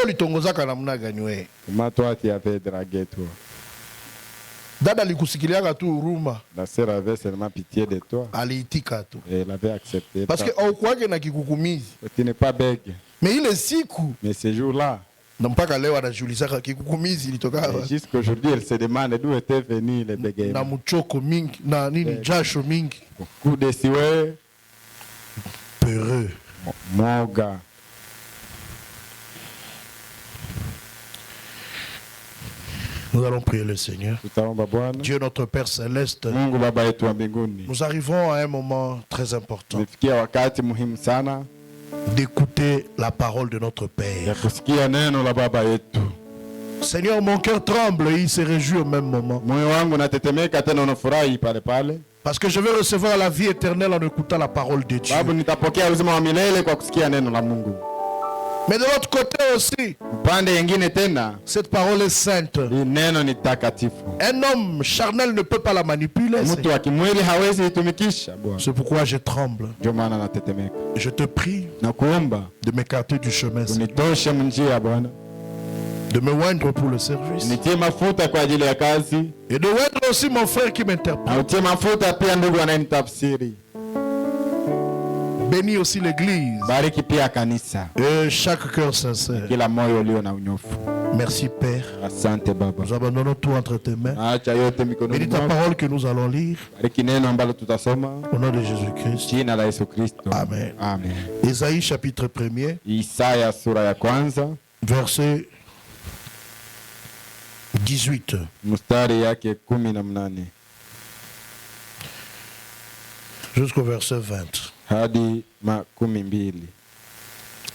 litongozaka namna gani wewe? Comment toi tu avais dragué toi? Dada likusikiliaka tu huruma. La sœur avait seulement pitié de toi. Aliitika tu. Et elle avait accepté. Parce que haukuwake na kikukumizi. Tu n'es pas bègue. Mais ile siku. Mais ce jour-là. Na mpaka leo anajiulizaka kikukumizi ilitoka. Jusqu'aujourd'hui elle se demande d'où était venu le bégaiement. Na mchoko mingi, na nini jasho mingi. Coup de siwe. Peureux. Mon gars. Nous allons prier le Seigneur. Dieu notre Père Céleste, nous arrivons à un moment très important d'écouter la parole de notre Père. Seigneur, mon cœur tremble et il se réjouit au même moment. Parce que je vais recevoir la vie éternelle en écoutant la parole de Dieu. Mais de l'autre côté aussi, cette parole est sainte. Un homme charnel ne peut pas la manipuler. C'est pourquoi je tremble. Je te prie de m'écarter du chemin, de me oindre pour le service et de oindre aussi mon frère qui m'interprète. Bénis aussi l'église et chaque cœur sincère. Merci Père. Nous abandonnons tout entre tes mains. Bénis ta parole que nous allons lire. Au nom de Jésus-Christ. Amen. Ésaïe chapitre 1er. Verset 18. Jusqu'au verset 20.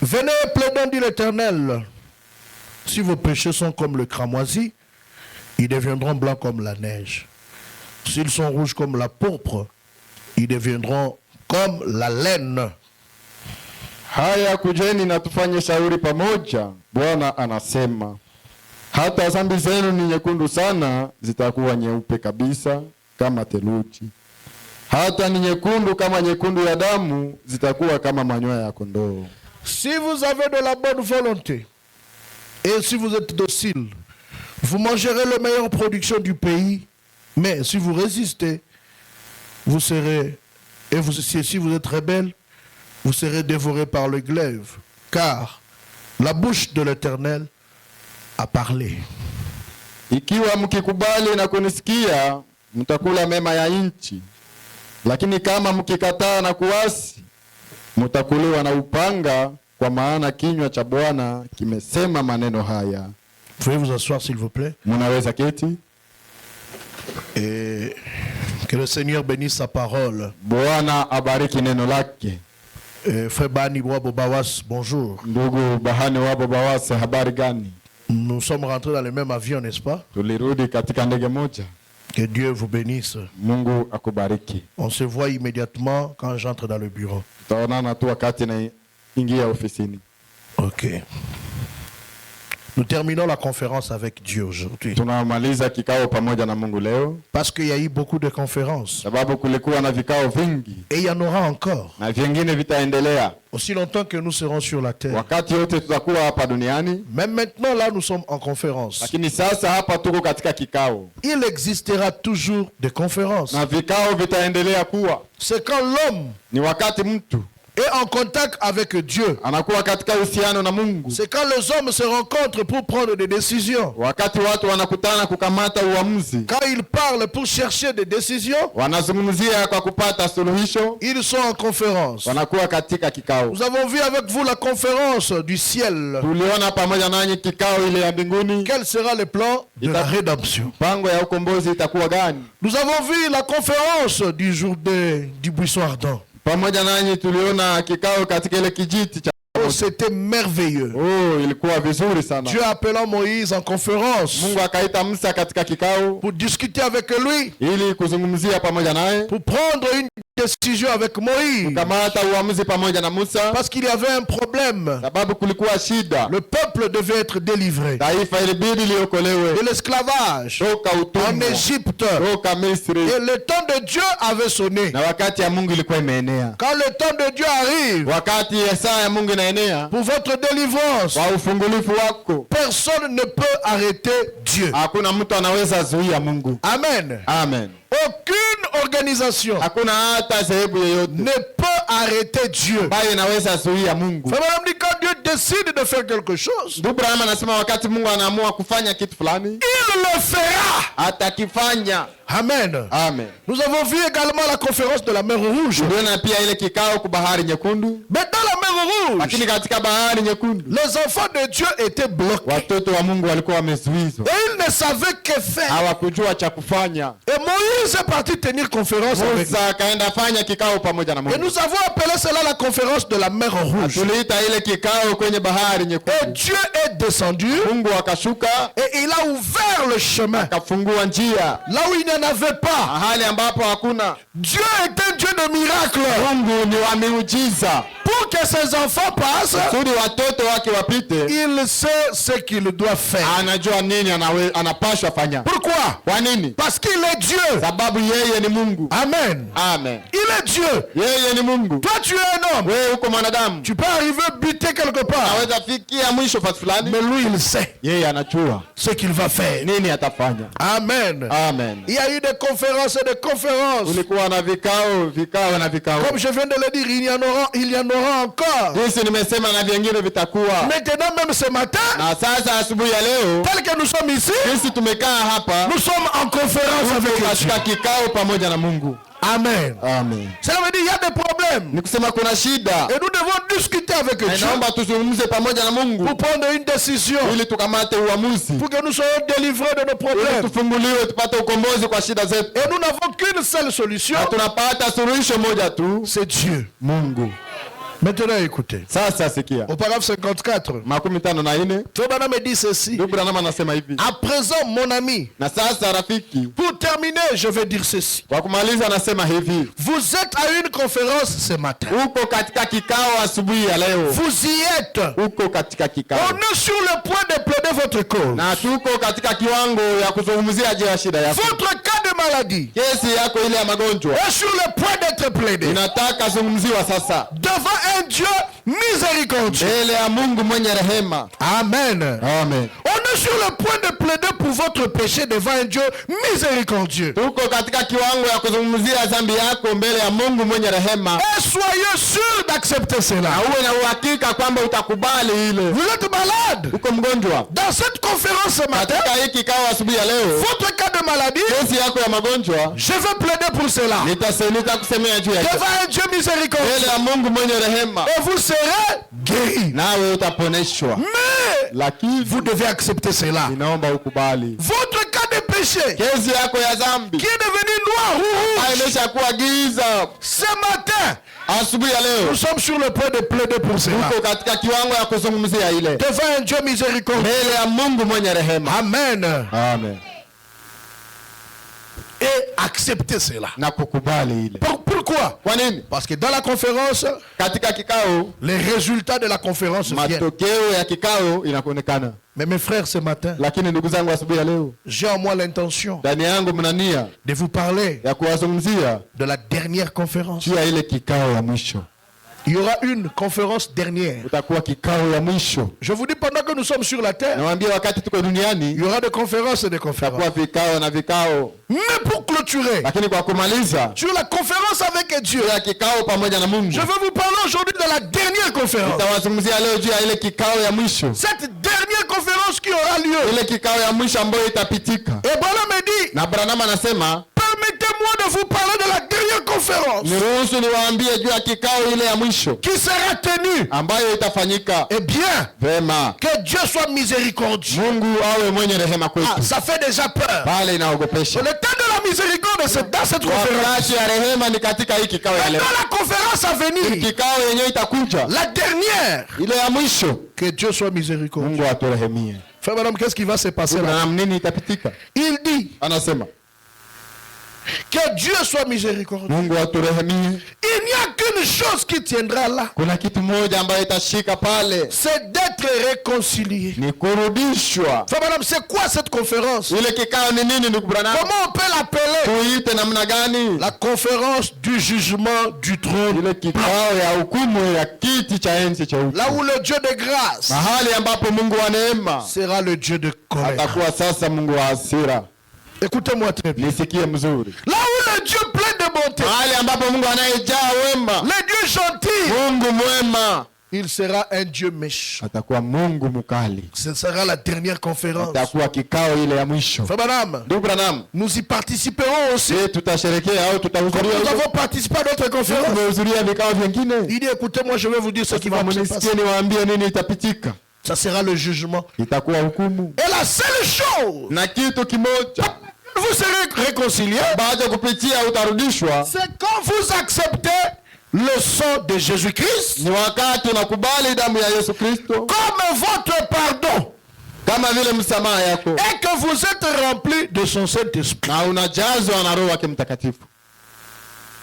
Venez, plaidons, dit l'Éternel. Si vos péchés sont comme le cramoisi, ils deviendront blancs comme la neige. S'ils sont rouges comme la pourpre, ils deviendront comme la laine. Haya, kujeni na tufanye shauri pamoja, Bwana anasema. Hata dhambi zenu ni nyekundu sana, zitakuwa nyeupe kabisa kama theluji. Hata ni nyekundu kama nyekundu ya damu, zitakuwa kama manyoya ya kondoo. Si vous avez de la bonne volonté et si vous êtes docile, vous mangerez la meilleure production du pays. Mais si vous résistez, vous serez, si vous êtes rebelle, vous serez dévoré par le glaive. Car la bouche de l'Éternel a parlé. Ikiwa mkikubali na kunisikia, mtakula mema ya nchi. Lakini kama mkikataa na kuasi, mtakuliwa na upanga, kwa maana kinywa cha Bwana kimesema maneno haya. Pouvez vous asseoir s'il vous plaît? Mnaweza keti? Et que le Seigneur bénisse sa parole. Bwana abariki neno lake. Frère Bani Wabo Bawas, bonjour. Ndugu Bahani Wabo Bawas, habari gani? Nous sommes rentrés dans le même avion, n'est-ce pas? Tulirudi katika ndege moja. Que Dieu vous bénisse. Mungu akubariki. On se voit immédiatement quand j'entre dans le bureau. Tutaonana tu wakati na ingia ofisini. Ok. Nous terminons la conférence avec Dieu aujourd'hui. Tunamaliza kikao pamoja na Mungu leo. Parce qu'il y a eu beaucoup de conférences. Sababu kulikuwa na vikao vingi. Et il y en aura encore. Na vingine vitaendelea. Aussi longtemps que nous serons sur la terre. Wakati yote tutakuwa hapa duniani. Même maintenant là nous sommes en conférence. Lakini sasa hapa tuko katika kikao. Il existera toujours des conférences. Na vikao vitaendelea kuwa. C'est quand l'homme ni wakati mtu et en contact avec Dieu. Anakuwa katika uhusiano na Mungu. C'est quand les hommes se rencontrent pour prendre des décisions. Wakati watu wanakutana kukamata uamuzi. Quand ils parlent pour chercher des décisions. Wanazungumzia kwa kupata suluhisho. Ils sont en conférence. Wanakuwa katika kikao. Nous avons vu avec vous la conférence du ciel. Tuliona pamoja nanyi kikao ile ya mbinguni. Quel sera le plan de la rédemption? Pango ya ukombozi itakuwa gani? Nous avons vu la conférence du jour du buisson ardent. Pamoja nanyi tuliona kikao katika ile kijiti cha. Oh, c'était merveilleux. Oh, ilikuwa vizuri sana. Dieu appelant Moïse en conférence. Mungu akaita Musa katika kikao. Pour discuter avec lui. Ili kuzungumzia pamoja naye. Pour prendre une décision avec Moïse. Kamata uamuzi pamoja na Musa. Parce qu'il y avait un problème. Sababu kulikuwa shida. Le peuple devait être délivré Taifa ilibidi liokolewe. de l'esclavage Toka utumwa. en Égypte. Toka Misri. Et le temps de Dieu avait sonné. Na wakati ya Mungu ilikuwa imeenea. Quand le temps de Dieu arrive Wakati ya saa ya Mungu inaenea. pour votre délivrance, Kwa ufungulifu wako. personne ne peut arrêter Dieu. Hakuna mtu anaweza zuia Mungu. Amen. Amen. Aucune organisation Hakuna hata sehemu yoyote ne peut arrêter Dieu. ambayo inaweza zuia Mungu. Frère Branham dit quand Dieu décide de faire quelque chose, Ndugu Branham anasema wakati Mungu anaamua kufanya kitu fulani, il le fera. atakifanya. Amen. Amen. Nous avons vu également la conférence de la mer Rouge. Tuliona pia ile kikao kwa bahari nyekundu, Mais dans la mer Rouge, lakini katika bahari nyekundu les enfants de Dieu étaient bloqués. watoto wa Mungu walikuwa wamezuizwa, Et ils ne savaient que faire. hawakujua cha kufanya. Et Moïse est parti tenir conférence avec Musa akaenda fanya kikao pamoja na Et Mungu. nous avons appelé cela la conférence de la mer Rouge. Tuliita ile kikao kwenye bahari Et nyekundu. Dieu est descendu Mungu akashuka et il a ouvert le chemin. akafungua njia Là où il n'y en avait pas. mahali ambapo hakuna. Dieu est un Dieu de miracles. Mungu ni wa miujiza. Pour que ses enfants passent, Kusudi watoto wake wapite, il sait ce qu'il doit faire. anajua nini anapashwa fanya. Pourquoi? Kwa nini? Parce qu'il est Dieu. Sababu yeye ni Mungu. Amen. Amen. Il est Dieu. Yeye ni Mungu. Toi, tu es un homme. Wewe uko mwanadamu, Tu peux arriver buter quelque part. naweza fikia mwisho fasi fulani. Mais lui, il sait Yeye anajua ce qu'il va faire. nini atafanya. Amen. Amen. Il y a eu des conférences et des conférences. Ulikuwa na vikao na vikao. Comme je viens de le dire, il y en aura encore. Jinsi nimesema na vingine vitakuwa. Maintenant, même ce matin, Na sasa asubuhi ya leo, tel que nous sommes ici, jinsi tumekaa hapa, nous sommes en conférence avec Dieu. katika kikao pamoja na Mungu. Amen. Amen. Cela veut dire qu'il y a des problèmes. Ni kusema kuna shida. Et nous devons discuter avec Dieu Naomba tuzungumze pamoja na Mungu pour prendre une décision, ili tukamate uamuzi, pour que nous soyons délivrés de nos ili problèmes. tufunguliwe tupate ukombozi kwa shida zetu. Et nous n'avons qu'une seule solution, Na tunapata suluhisho moja tu, c'est Dieu. Mungu. Maintenant, écoutez. Sasa sikia, Au paragraphe 54, 54. Frère Branham me dit ceci. Ndugu Branham anasema hivi. À présent, mon ami, Na sasa rafiki, pour terminer, je vais dire ceci. kwa kumaliza anasema hivi. Vous êtes à une conférence ce matin. Uko katika kikao asubuhi ya leo. Vous y êtes. Uko katika kikao. On est sur le point de plaider votre cause. Na tuko katika kiwango ya kuzungumzia je ya shida yako. Votre cas de maladie Kesi yako ile ya magonjwa est sur le point d'être plaidé inataka zungumziwa sasa devant un Dieu miséricordieux. mbele ya Mungu mwenye rehema. Amen. Amen. On est sur le point de plaider pour votre péché devant un Dieu miséricordieux. Tuko katika kiwango ya kuzungumzia dhambi yako mbele ya Mungu mwenye rehema. Et soyez sûrs d'accepter cela. Na uwe na uhakika kwamba utakubali ile. Vous êtes malade. Uko mgonjwa. Dans cette conférence ce matin, Katika hii kikao asubuhi ya leo, votre cas de maladie, kesi yako ya magonjwa je vais plaider pour cela nitakusemea juu yake. devant un Dieu miséricordieux. Mbele ya Mungu mwenye rehema. Et vous serez guéris. Nawe utaponeshwa. Mais Lakini vous devez accepter cela. inaomba ukubali. Votre cas de péché Kesi yako ya dhambi qui est devenu noir ou rouge imeshakuwa giza. ce matin, Asubuhi ya leo nous sommes sur le point de plaider pour cela uko katika kiwango ya kuzungumzia ile devant un Dieu miséricordieux. mbele ya Mungu mwenye rehema. Amen. Amen. Et accepter cela. Na kukubali ile. Pourquoi? Kwa nini? Parce que dans la conférence, Katika kikao les résultats de la conférence viennent. matokeo ya kikao inakuonekana. Mais mes frères, ce matin, Lakini ndugu zangu, asubuhi ya leo j'ai en moi l'intention ndani yangu mna nia de vous parler ya kuwazungumzia de la dernière conférence. juu ya ile kikao ya mwisho. Il y aura une conférence dernière. Utakuwa kikao ya mwisho. Je vous dis, pendant que nous sommes sur la terre, Nawaambia wakati tuko il duniani y aura des conférences et des conférences. itakuwa vikao na vikao. Mais pour clôturer, Lakini kwa kumaliza sur la conférence avec Dieu, juu ya kikao pamoja na Mungu, je vais vous parler aujourd'hui de la dernière conférence. nitawazungumzia leo juu ya ile kikao ya mwisho. Cette dernière conférence qui aura lieu. Ile kikao ya mwisho ambayo itapitika. Et Branham me dit, Na Branham anasema, permettez-moi de vous parler de la dernière conférence niruhusu niwaambie juu ya kikao ile ya mwisho qui sera tenue. ambayo itafanyika. Eh bien, Vema, que Dieu soit miséricordieux. Mungu awe mwenye rehema Ah, kwetu. ça fait déjà peur. Pale inaogopesha. Le temps de la miséricorde, c'est dans cette conférence. Wakati ya rehema ni katika hii kikao ya Et leo. dans la conférence à venir, Kikao yenyewe itakuja, la dernière, ile ya mwisho. que Dieu soit miséricordieux. Mungu aturehemie. Frère madame, qu'est-ce qui va se passer là? Na nini itapitika? Il dit, Anasema, Que Dieu soit miséricordieux. Mungu aturehemie. Il n'y a qu'une chose qui tiendra là. Kuna kitu moja ambayo itashika pale. C'est d'être réconcilié. Ni kurudishwa. Frère Branham, c'est quoi cette conférence? Ile kikao ni nini ndugu Branham? Comment on peut l'appeler? Tuite namna gani? La conférence du jugement du trône. Ile kikao ya hukumu ya kiti cha enzi cha hukumu. Là où le Dieu de grâce Mahali ambapo Mungu wa neema sera le Dieu de colère. atakuwa sasa Mungu wa hasira. Écoutez-moi très bien. Nisikie mzuri. Là où le Dieu plein de bonté, Mahali ambapo Mungu anayejaa wema, le Dieu gentil, Mungu mwema, il sera un Dieu méchant. atakuwa Mungu mkali. Ce sera la dernière conférence. Atakuwa kikao ile ya mwisho. Frère Branham, Ndugu Branham, nous y participerons aussi. je tutasherekea au Comme tutahudhuria? nous avons participé à d'autres conférences. Tumehudhuria vikao vingine. Il dit, écoutez-moi, je vais vous dire ce qui va se passer. Mnisikie niwaambie nini itapitika. Ça sera le jugement. Itakuwa hukumu. Et la seule chose, Na kitu kimoja vous serez réconciliés, baada ya kupitia utarudishwa, c'est quand vous acceptez le sang de Jésus-Christ ni wakati unakubali damu ya Yesu Kristo comme votre pardon kama vile msamaha yako, et que vous êtes rempli de son Saint-Esprit. na unajazwa na Roho wake Mtakatifu.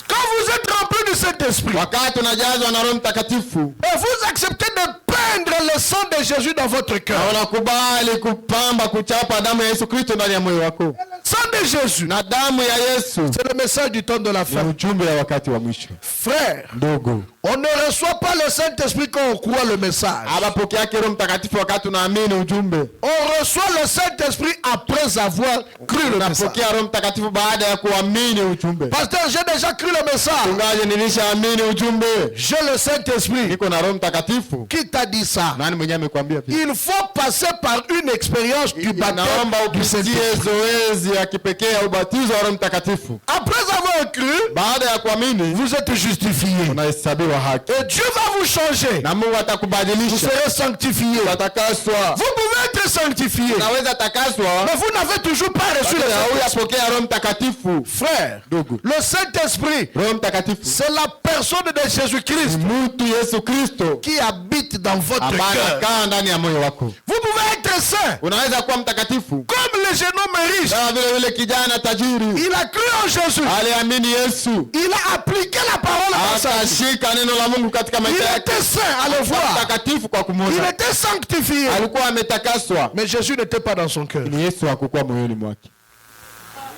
Quand vous êtes rempli du Saint-Esprit Wakati unajazwa na Roho Mtakatifu et vous acceptez de peindre le sang de Jésus dans votre na cœur, unakubali kupamba kuchapa damu ya Yesu Kristo ndani ya moyo wako, le sang de Jésus, na damu ya Yesu c'est le message du temps de la ni fin. ujumbe ya wakati wa mwisho. Frère, Ndugu, on ne reçoit pas le Saint-Esprit quand on croit le message. abapokeake Roho Mtakatifu wakati unaamini ujumbe. On reçoit le Saint-Esprit après avoir cru le message. Unapokea Roho Mtakatifu baada ya kuamini ujumbe. Pasteur, j'ai déjà cru le message. Ungaje nilishaamini ujumbe. J'ai le Saint-Esprit. Niko na Roho Mtakatifu. Qui t'a dit ça? Nani mwenyewe amekwambia pia? Il faut passer par une expérience du baptême Naomba du upitie Saint-Esprit. zoezi ya kipekee ya ubatizo wa Roho Mtakatifu. Après avoir cru, Baada ya kuamini, vous êtes justifié. unahesabiwa haki. Et Dieu va vous changer. Na Mungu Vous atakubadilisha. serez sanctifié. Utatakaswa. Vous pouvez être sanctifié. Unaweza takaswa, Mais vous n'avez toujours pas reçu le lakini Saint-Esprit. hauyapokea Roho Mtakatifu. Frère, Ndugu, le Saint-Esprit, Roho Mtakatifu c'est la personne de Jésus-Christ ni mtu Yesu Kristo qui habite dans votre ambaye cœur. anakaa ndani ya moyo wako. Vous pouvez être saint, Unaweza kuwa mtakatifu comme le jeune homme riche. kama vile yule kijana tajiri Il a cru en Jésus. aliamini Yesu, Il a appliqué la parole à sa vie. akashika neno la Mungu katika Il maisha yake, était saint à le voir. mtakatifu kwa Il kumwona. était sanctifié. Alikuwa ametakaswa, Mais Jésus n'était pas dans son cœur. ni Yesu hakukuwa moyoni mwake.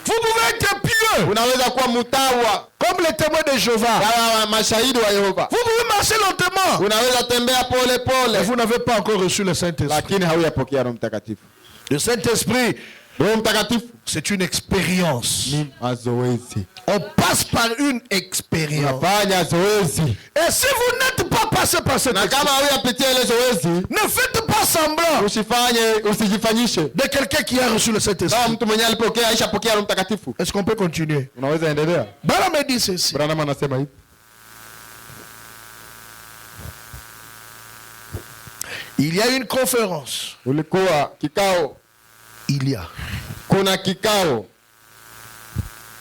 Vous pouvez être pieux, Unaweza kuwa mtawa comme les témoins de Jéhovah. kama mashahidi wa Yehova. Vous pouvez marcher lentement. Unaweza tembea pole Mais pole, vous n'avez pas encore reçu le Saint-Esprit. lakini hauyapokea Roho Mtakatifu. Le Saint-Esprit, Roho Mtakatifu c'est une expérience. ni mazoezi. On passe par une expérience. Unafanya zoezi, Et si vous n'êtes pas passé par cette na kama expérience, hauyapitia ile zoezi, ne faites pas semblant usijifanyishe de quelqu'un qui a reçu le kama Saint-Esprit. mtu mwenye alipokea aishapokea Roho Mtakatifu. Est-ce qu'on peut continuer? Unaweza endelea. Bala me dit ceci. Branham anasema hivi, Il y a une conférence. ulikuwa kikao, kuna kikao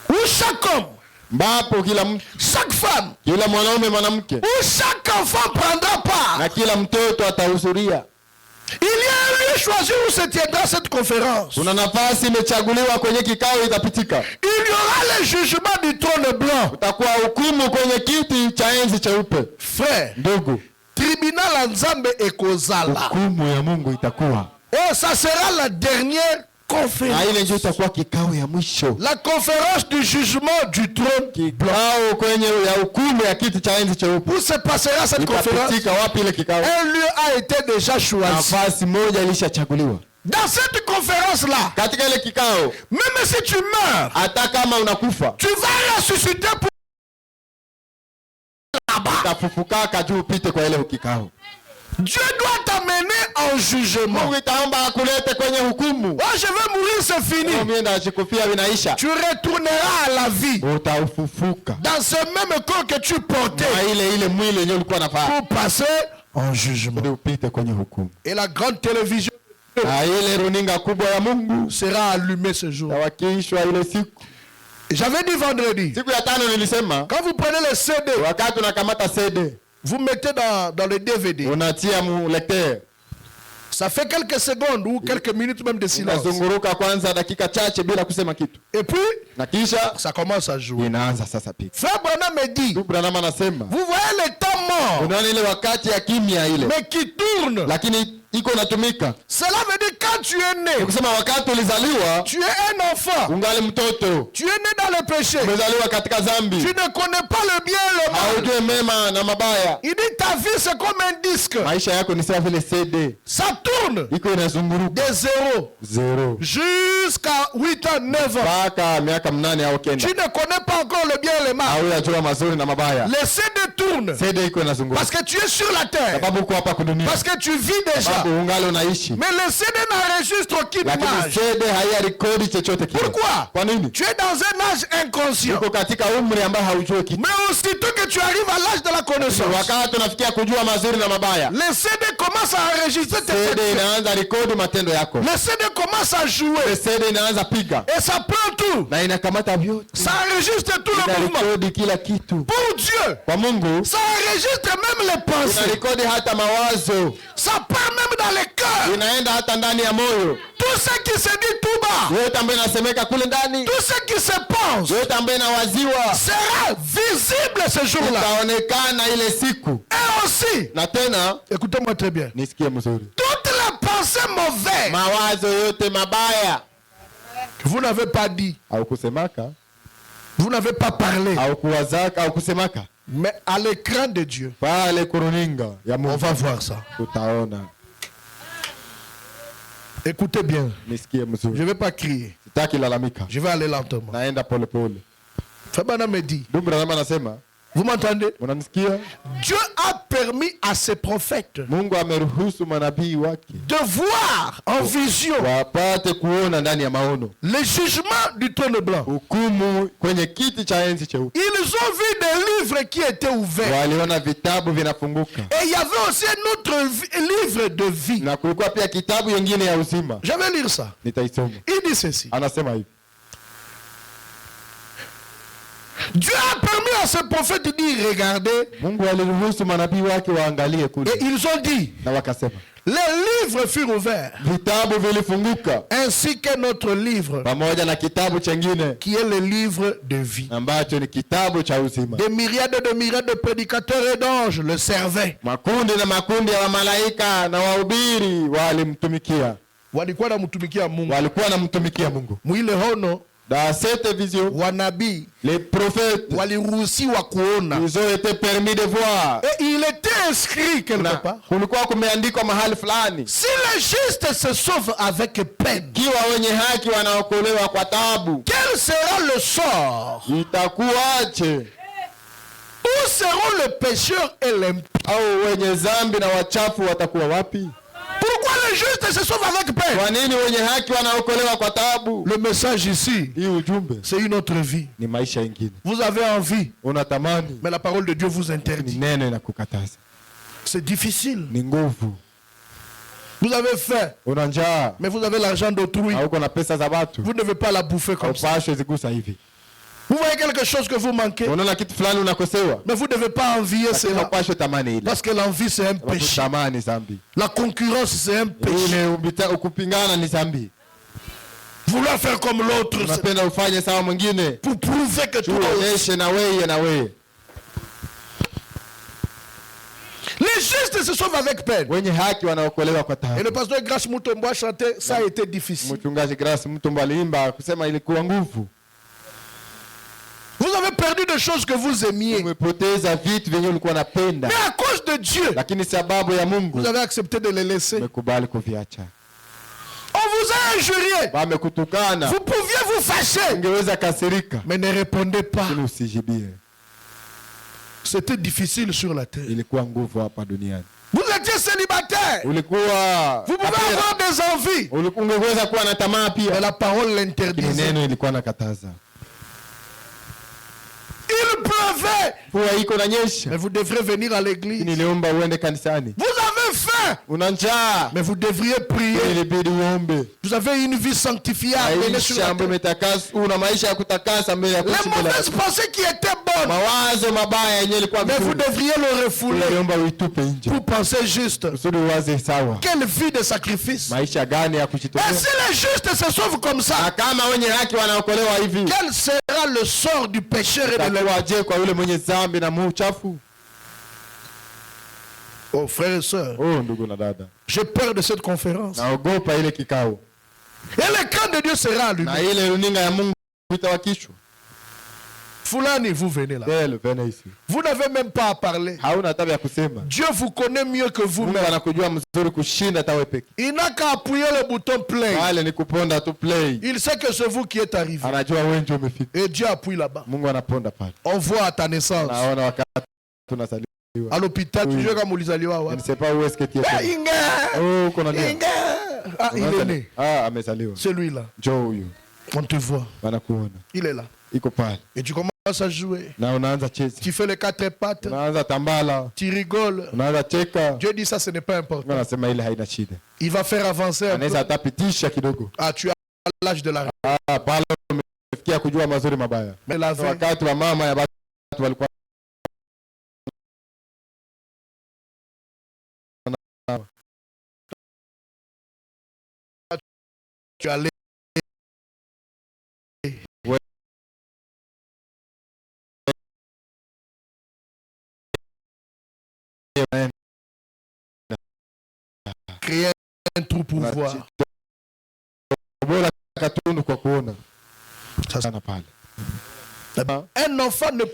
Où chaque homme, ambapo kila mtu, chaque femme, kila mwanaume, mwanamke où chaque enfant prendra part. na kila mtoto atahudhuria. Il y a un lieu choisi où se tiendra cette conférence. Kuna nafasi imechaguliwa kwenye kikao itapitika. Il y aura le jugement du trône blanc. Utakuwa hukumu kwenye kiti cha enzi cheupe. Frère, Ndugu, tribunal ya Nzambe ekozala. hukumu ya Mungu itakuwa, Et ça sera la dernière na conférence. ile ndio itakuwa kikao ya mwisho, La conférence du jugement du trône blanc. kikao kwenye ya hukumu ya kiti cha enzi cheupe. Où se passera cette conférence? Itapitika wapi ile kikao? Un lieu a été déjà choisi. Nafasi moja ilishachaguliwa. Dans cette conférence-là, Katika ile kikao, même si tu meurs, hata kama unakufa, tu vas ressusciter pour là-bas. utafufukaka juu upite kwa ile kikao. Dieu doit t'amener en jugement. Mungu itaomba akulete kwenye hukumu. Oh, je vais mourir, c'est fini. Mimi ndashikufia vinaisha. Tu retourneras à la vie Utaufufuka dans ce même corps que tu portais na ile mwili yenyewe ulikuwa nafaa, pour passer en jugement. ndio upite kwenye hukumu. Et la grande télévision Na ile runinga kubwa ya Mungu sera allumée ce jour. tawakishwa ile siku. J'avais dit vendredi, Siku ya tano nilisema, quand vous prenez le CD, wakati unakamata CD, vous mettez dans le DVD. unatia mu lecteur. Ça fait quelques secondes ou quelques minutes même de silence. Unazunguruka kwanza dakika chache bila kusema kitu. Et puis, Na kisha ça commence à jouer. inaanza sasa piga. Frère Branham me dit, Ndugu Branham anasema, vous voyez le temps mort, unaona ile wakati ya kimya ile, mais qui tourne. lakini iko natumika. Cela veut dire quand tu es né, Kusema wakati ulizaliwa tu es un enfant, ungali mtoto, tu es né dans le péché, umezaliwa katika dhambi, tu ne connais pas le bien et le mal. haujui mema na mabaya. Il dit ta vie c'est comme un disque, Maisha yako ni sawa vile CD, ça tourne iko inazunguruka de 0 zero jusqu'à 8 ans, 9 ans. mpaka miaka 8 au 9. Tu ne connais pas encore le bien et le mal. Haujajua mazuri na mabaya. Le CD tourne CD iko inazunguruka parce que tu es sur la terre, sababu uko hapa kudunia, parce que tu vis déjà. sababu ungali unaishi, Mais le CD n'enregistre aucune lakini image. CD hairekodi chochote kile. Pourquoi? Kwa nini? Tu es dans un âge inconscient. Uko katika umri ambao haujui kitu. Mais aussitôt que tu arrives à l'âge de la connaissance, Wakati unafikia kujua mazuri na mabaya, le CD commence à enregistrer tes CD actions. inaanza rekodi matendo yako. Le CD commence à jouer. CD inaanza piga Et ça prend tout. na inakamata vyote, Ça enregistre tout le mouvement. inarekodi kila kitu. Pour Dieu, Kwa Mungu ça enregistre même les pensées. inarekodi hata mawazo, Ça part même dans les cœurs. inaenda hata ndani ya moyo. Tout ce qui se dit tout bas, Yote ambayo inasemeka kule ndani, tout ce qui se pense, yote ambayo inawaziwa sera visible ce jour-là. itaonekana ile siku. Et aussi, Na tena écoutez-moi très bien, nisikie mzuri, toutes les pensées mauvaises mawazo yote mabaya que vous n'avez pas dit, au kusemaka vous n'avez pas parlé, au kuwazaka au kusemaka mais à l'écran de Dieu, pale kuruninga ya on Mungu va voir ça. utaona. Écoutez bien, Nisikie je mzuri, ne vais pas crier, sitaki lalamika, je vais aller lentement. naenda pole pole. Fabana me dit, Ndugu Branham anasema, vous m'entendez? unanisikia? Dieu a permis à ses prophètes Mungu ameruhusu manabii wake de voir en vision wapate kuona ndani ya maono le jugement du trône blanc. hukumu kwenye kiti cha enzi cheupe. Ils ont vu des livres qui étaient ouverts. Waliona vitabu vinafunguka Et il y avait aussi un autre livre de vie. na kulikuwa pia kitabu yengine ya uzima. Je vais lire ça. Nitaisoma. Il dit ceci. Anasema hivi, Dieu a permis à ses prophètes de dire, regardez. Mungu aliruhusu manabii wake waangalie kule Et ils ont dit, na wakasema, les livres furent ouverts, vitabu vilifunguka ainsi que notre livre, pamoja na kitabu chengine qui est le livre de vie. ambacho ni kitabu cha uzima. Des myriades de prédicateurs et d'anges le servaient. Makundi na makundi ya malaika na wahubiri walimtumikia, Walikuwa wanamtumikia Mungu. walikuwa wanamtumikia Mungu. Mwile hono Dans cette vision, wanabii les prophètes, waliruhusiwa kuona. ils ont été permis de voir. Et il était inscrit quelque part. Kulikuwa kumeandikwa mahali fulani, Si les justes se sauvent avec peine, kiwa wenye haki wanaokolewa kwa taabu, quel sera le sort? itakuwaje? Où seront le pécheur et l'impie? Au wenye zambi na wachafu watakuwa wapi? Pourquoi les justes se sauvent avec peine? Kwa nini wenye haki wanaokolewa kwa taabu? Le message ici, Hii ujumbe c'est une autre vie. ni maisha ingine. Vous avez envie, Unatamani, mais la parole de Dieu vous ni interdit. neno inakukataza, C'est difficile. ni nguvu. Vous avez faim, Una njaa, mais vous avez l'argent d'autrui. hauko na pesa za watu, Vous ne devez pas la bouffer comme ça. haupashwe zigusa hivi. Vous voyez quelque chose que vous manquez, Unaona kitu fulani unakosewa, mais vous ne devez pas envier lakini cela. haupashwe tamani ile. Parce que l'envie, c'est un péché. Tamani zambi. La concurrence, c'est un péché. Ile ukupingana ni zambi. Vouloir faire comme l'autre, c'est Unapenda ufanye sawa mwingine, pour prouver que tu as aussi. tuonyeshe na wewe na wewe. Les justes se sauvent avec peine. Wenye haki wanaokolewa kwa Et taabu. le pasteur Grace Mutombo a chanté, ça a été difficile. Mchungaji Grace Mutombo aliimba kusema ilikuwa nguvu. Vous avez perdu des choses que vous aimiez. Umepoteza vitu vyenye ulikuwa unapenda, Mais à cause de Dieu, lakini sababu ya Mungu vous avez accepté de les laisser. umekubali kuviacha. On vous a injurié. Wamekutukana, Vous pouviez vous fâcher. ungeweza kasirika, Mais ne répondez pas. lakini usijibie. C'était difficile sur la terre. Ilikuwa nguvu hapa duniani. Vous étiez célibataire. Ulikuwa Vous pouvez avoir des envies. ungeweza kuwa na tamaa Mais pia, la parole lakini l'interdisait. neno ilikuwa nakataza. Il pleuvait. Mvua iko nanyesha, Mais vous devrez venir à l'église. niliomba uende kanisani. Vous avez faim. Una njaa. Mais vous devriez prier. Ilibidi uombe. Vous avez une vie sanctifiable. Maisha ambayo umetakaswa, una maisha ya kutakasa mbele ya Les mauvaises pensées qui étaient bonnes. Mawazo mabaya yenyewe ilikuwa Mais vous devriez le refouler. Uliomba uitupe nje. Pour penser juste. Usudi uwaze sawa. Quelle vie de sacrifice. Maisha gani ya kujitolea? Et si les justes se sauvent comme ça, na kama wenye haki wanaokolewa hivi, quel sera le sort du pécheur et de l'homme? Kwa yule mwenye dhambi na mchafu? Oh frères et sœurs, oh ndugu na dada, j'ai peur de cette conférence. naogopa ile kikao. Et l'écran de Dieu sera allumé. Na ile runinga ya Mungu itawakishwa. Fulani, vous venez là. Venez ici. Vous n'avez même pas à parler. Hauna tabia ya kusema. Dieu vous connaît mieux que vous-même. Mungu anakujua mzuri kushinda hata wewe peke. Il n'a qu'à appuyer le bouton play. Wale ni kuponda tu play. Il sait que c'est vous qui êtes arrivé. Anajua wewe ndio umefika. Et Dieu appuie là-bas. Mungu anaponda pale. On voit à ta naissance. Naona wakati tunasaliwa. À l'hôpital, tu joues comme ulizaliwa wapi? Je ne sais pas où est-ce que tu es. Oh, Inga. Ah, il est né. Ah, amezaliwa. Celui-là. Njoo huyu. On te voit. Wanakuona. Il est là. Iko pale. Et tu commences à jouer. Na unaanza cheza. Tu fais les quatre pattes. Unaanza tambala. Tu rigoles. Unaanza cheka. Dieu dit ça, ce n'est pas important. Anasema ile haina shida. Il va faire avancer un peu. Anaweza atapitisha kidogo. Ah, tu as l'âge de la Ah, pale umefikia kujua mazuri mabaya. mais la vie. Wakati wa mama ya watu walikuwa Tu as les... Ouais. Créer un trou pour voir. bora katundu kwa kuona. Sasa pale. Un enfant ne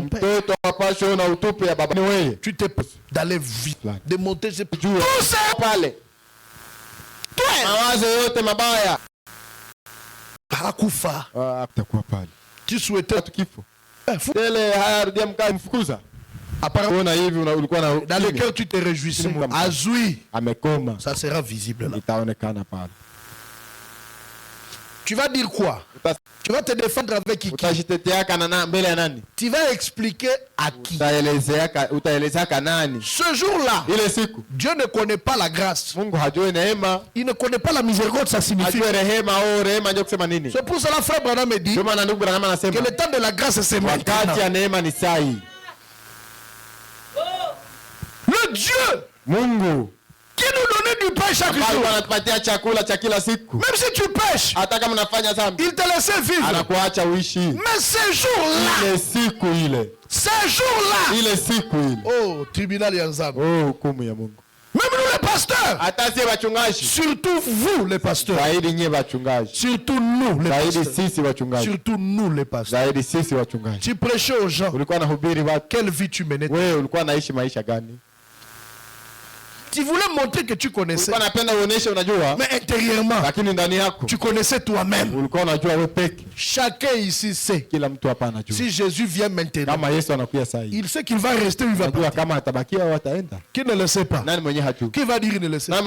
mtoto hapaswi na utupe ya baba ni wewe. Tu te d'aller vite, de monter ses tout ça pale. Mawazo yote mabaya hakufa. Atakuwa pale. Tu souhaitais kifo. Tele haya rudia mkaa mfukuza. Apparemment hivi ulikuwa na dans le cœur tu te réjouissais. Azui amekoma. Ça sera visible là. Itaonekana pale. Tu vas dire quoi? Tu vas te défendre avec qui? Tu vas expliquer à qui? Ce jour-là, Dieu ne connaît pas la grâce. Il ne connaît pas la miséricorde, ça signifie. C'est pour cela frère Branham me dit que le temps de la grâce c'est maintenant. Le Dieu qui nous donnait du pain chaque jour. Même si tu pêches, il te laissait vivre. Mais ces jours-là, oh, tribunal Yanzam. Même nous les pasteurs, surtout vous les pasteurs, surtout nous les pasteurs, surtout nous les pasteurs, tu prêchais aux gens, quelle vie tu menais? Tu voulais montrer que tu connaissais. Mais intérieurement, tu connaissais toi-même. Chacun ici sait. Si Jésus vient maintenant, il sait qu'il va rester ou il va partir. Qui ne le sait pas? Qui va dire qu'il ne le sait pas?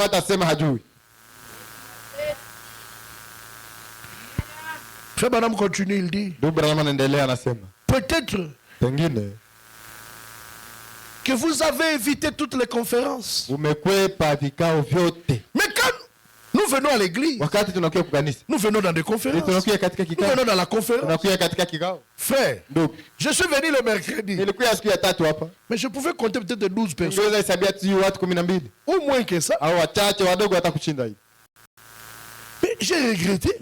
Frère Branham continue, il dit peut-être que vous avez évité toutes les conférences. Mais quand nous venons à l'église, nous venons dans des conférences. Nous venons dans la conférence. Frère, je suis venu le mercredi. Mais je pouvais compter peut-être 12 personnes. Ou moins que ça. Mais j'ai regretté.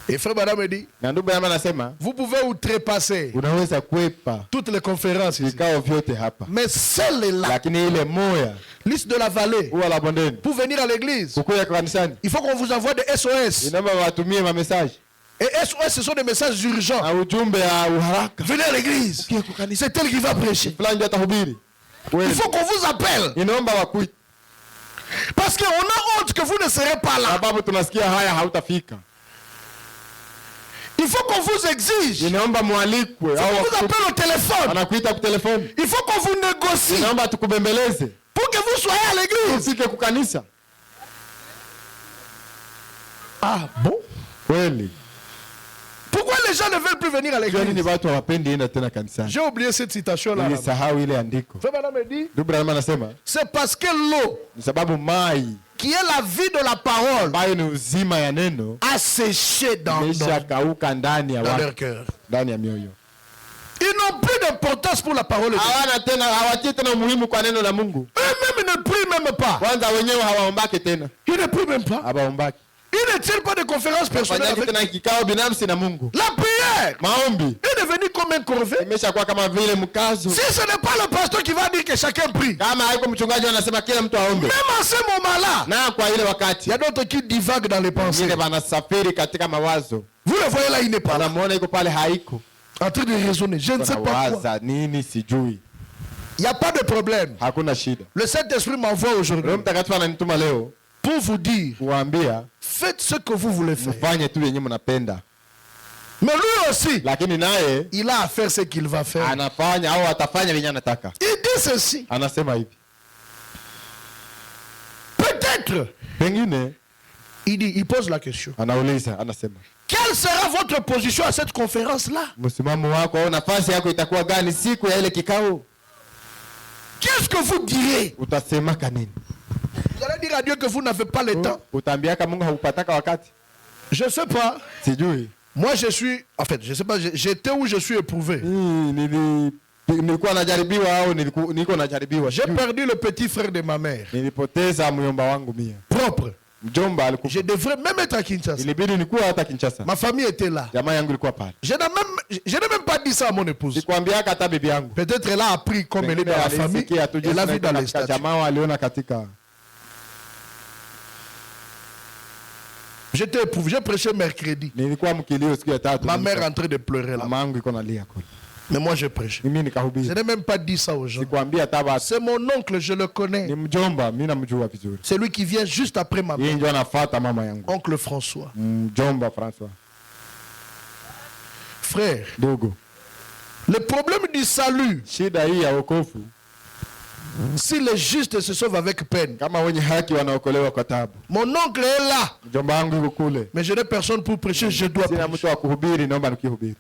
Et frère Madame me dit, vous pouvez outrepasser toutes les conférences ici. Mais celle-là, liste de la vallée, pour venir à l'église, il faut qu'on vous envoie des SOS. Et SOS, ce sont des messages urgents. Venez à l'église. C'est elle qui va prêcher. Il faut qu'on vous appelle. Parce qu'on a honte que vous ne serez pas là. Il faut qu'on vous exige. Il faut qu'on vous appelle au téléphone. Il faut qu'on vous négocie. Pour que vous soyez à l'église. Ah bon? Pourquoi les gens ne veulent plus venir à Jua nini l'église? watu hawapendi enda tena kanisani? J'ai oublié cette citation-là. Nilisahau ile andiko. Frère Branham me dit, Ndugu Branham anasema c'est parce que l'eau, ni sababu mai qui est la vie de la parole, ambayo ni uzima ya neno a séché dans imeshakauka ndani ya leur watu, cœur. ndani ya mioyo. Ils n'ont plus d'importance pour la parole de Dieu. Hawana tena, hawatii tena umuhimu kwa neno la Mungu. Eux-mêmes ne prient même pas. Kwanza wenyewe hawaombaki tena, Ils ne prient même pas. hawaombaki. Ils ne tiennent pas de conférences personnelles Fanyaki avec tena kikao binafsi na Mungu. la prière. Maombi est devenu comme un corvée. imeshakuwa kama vile mkazo. Si ce n'est pas le pasteur qui va dire que chacun prie, Kama haiko mchungaji anasema kila mtu aombe, même à ce moment-là, na kwa ile il wakati y a d'autres qui divaguent dans les pensées. wengine wanasafiri katika mawazo, Vous le voyez là, il n'est pas là. wanamuona iko pale haiko, En train de raisonner. Je ne sais pas quoi. wanawaza nini sijui. Il n'y a pas de problème. Hakuna shida. Le Saint-Esprit m'envoie aujourd'hui Roho Mtakatifu ananituma leo pour vous dire, kuwaambia faites ce que vous voulez faire. mfanye tu yenye mnapenda, Mais lui aussi, lakini naye il a à faire ce qu'il va faire. anafanya au atafanya yenye anataka. Il dit ceci. Anasema hivi, Peut-être, pengine il pose la question. anauliza, anasema Quelle sera votre position à cette conférence-là? msimamo wako au nafasi yako itakuwa gani siku ya ile kikao? Qu'est-ce que vous direz? Utasemaka nini? Vous allez dire à Dieu que vous n'avez pas le temps? Utaambiaka Mungu haupataka wakati? Je ne sais pas. Sijui. Moi, je suis... En fait, je ne sais pas. J'étais où je suis éprouvé. Nilikuwa najaribiwa au niko najaribiwa? J'ai perdu le petit frère de ma mère. Nilipoteza myomba wangu mia. Propre. Mjomba alikufa. Je devrais même être à Kinshasa. Ilibidi nikuwa hata Kinshasa. Ma famille était là. Jamaa yangu ilikuwa pale. Je n'ai même pas dit ça à mon épouse. Sikwambiaka hata bibi yangu. Peut-être elle a appris comme elle est dans la famille. Elle a vu dans les statuts. Jamaa aliona katika. J'étais éprouvé. J'ai prêché mercredi. Nilikuwa mkilio siku ya tatu. Ma mère est en train de pleurer là. Mama yangu iko nalia kule. Mais moi, j'ai prêché. Mimi Je nikahubiri. n'ai même pas dit ça aux gens. Sikwambia hata C'est mon oncle, je le connais. ni mjomba, mimi namjua vizuri. C'est lui qui vient juste après ma Yeye mère. ndio anafuata mama yangu. Oncle François. Mjomba François. Frère, Dogo. le problème du salut, Shida hii ya wokovu, si les justes se sauvent avec peine. kama wenye haki wanaokolewa kwa taabu. Mon oncle est là, Mjomba wangu yuko kule. mais je n'ai personne pour prêcher, je dois Sina prêcher. mtu wa kuhubiri, naomba nikihubiri.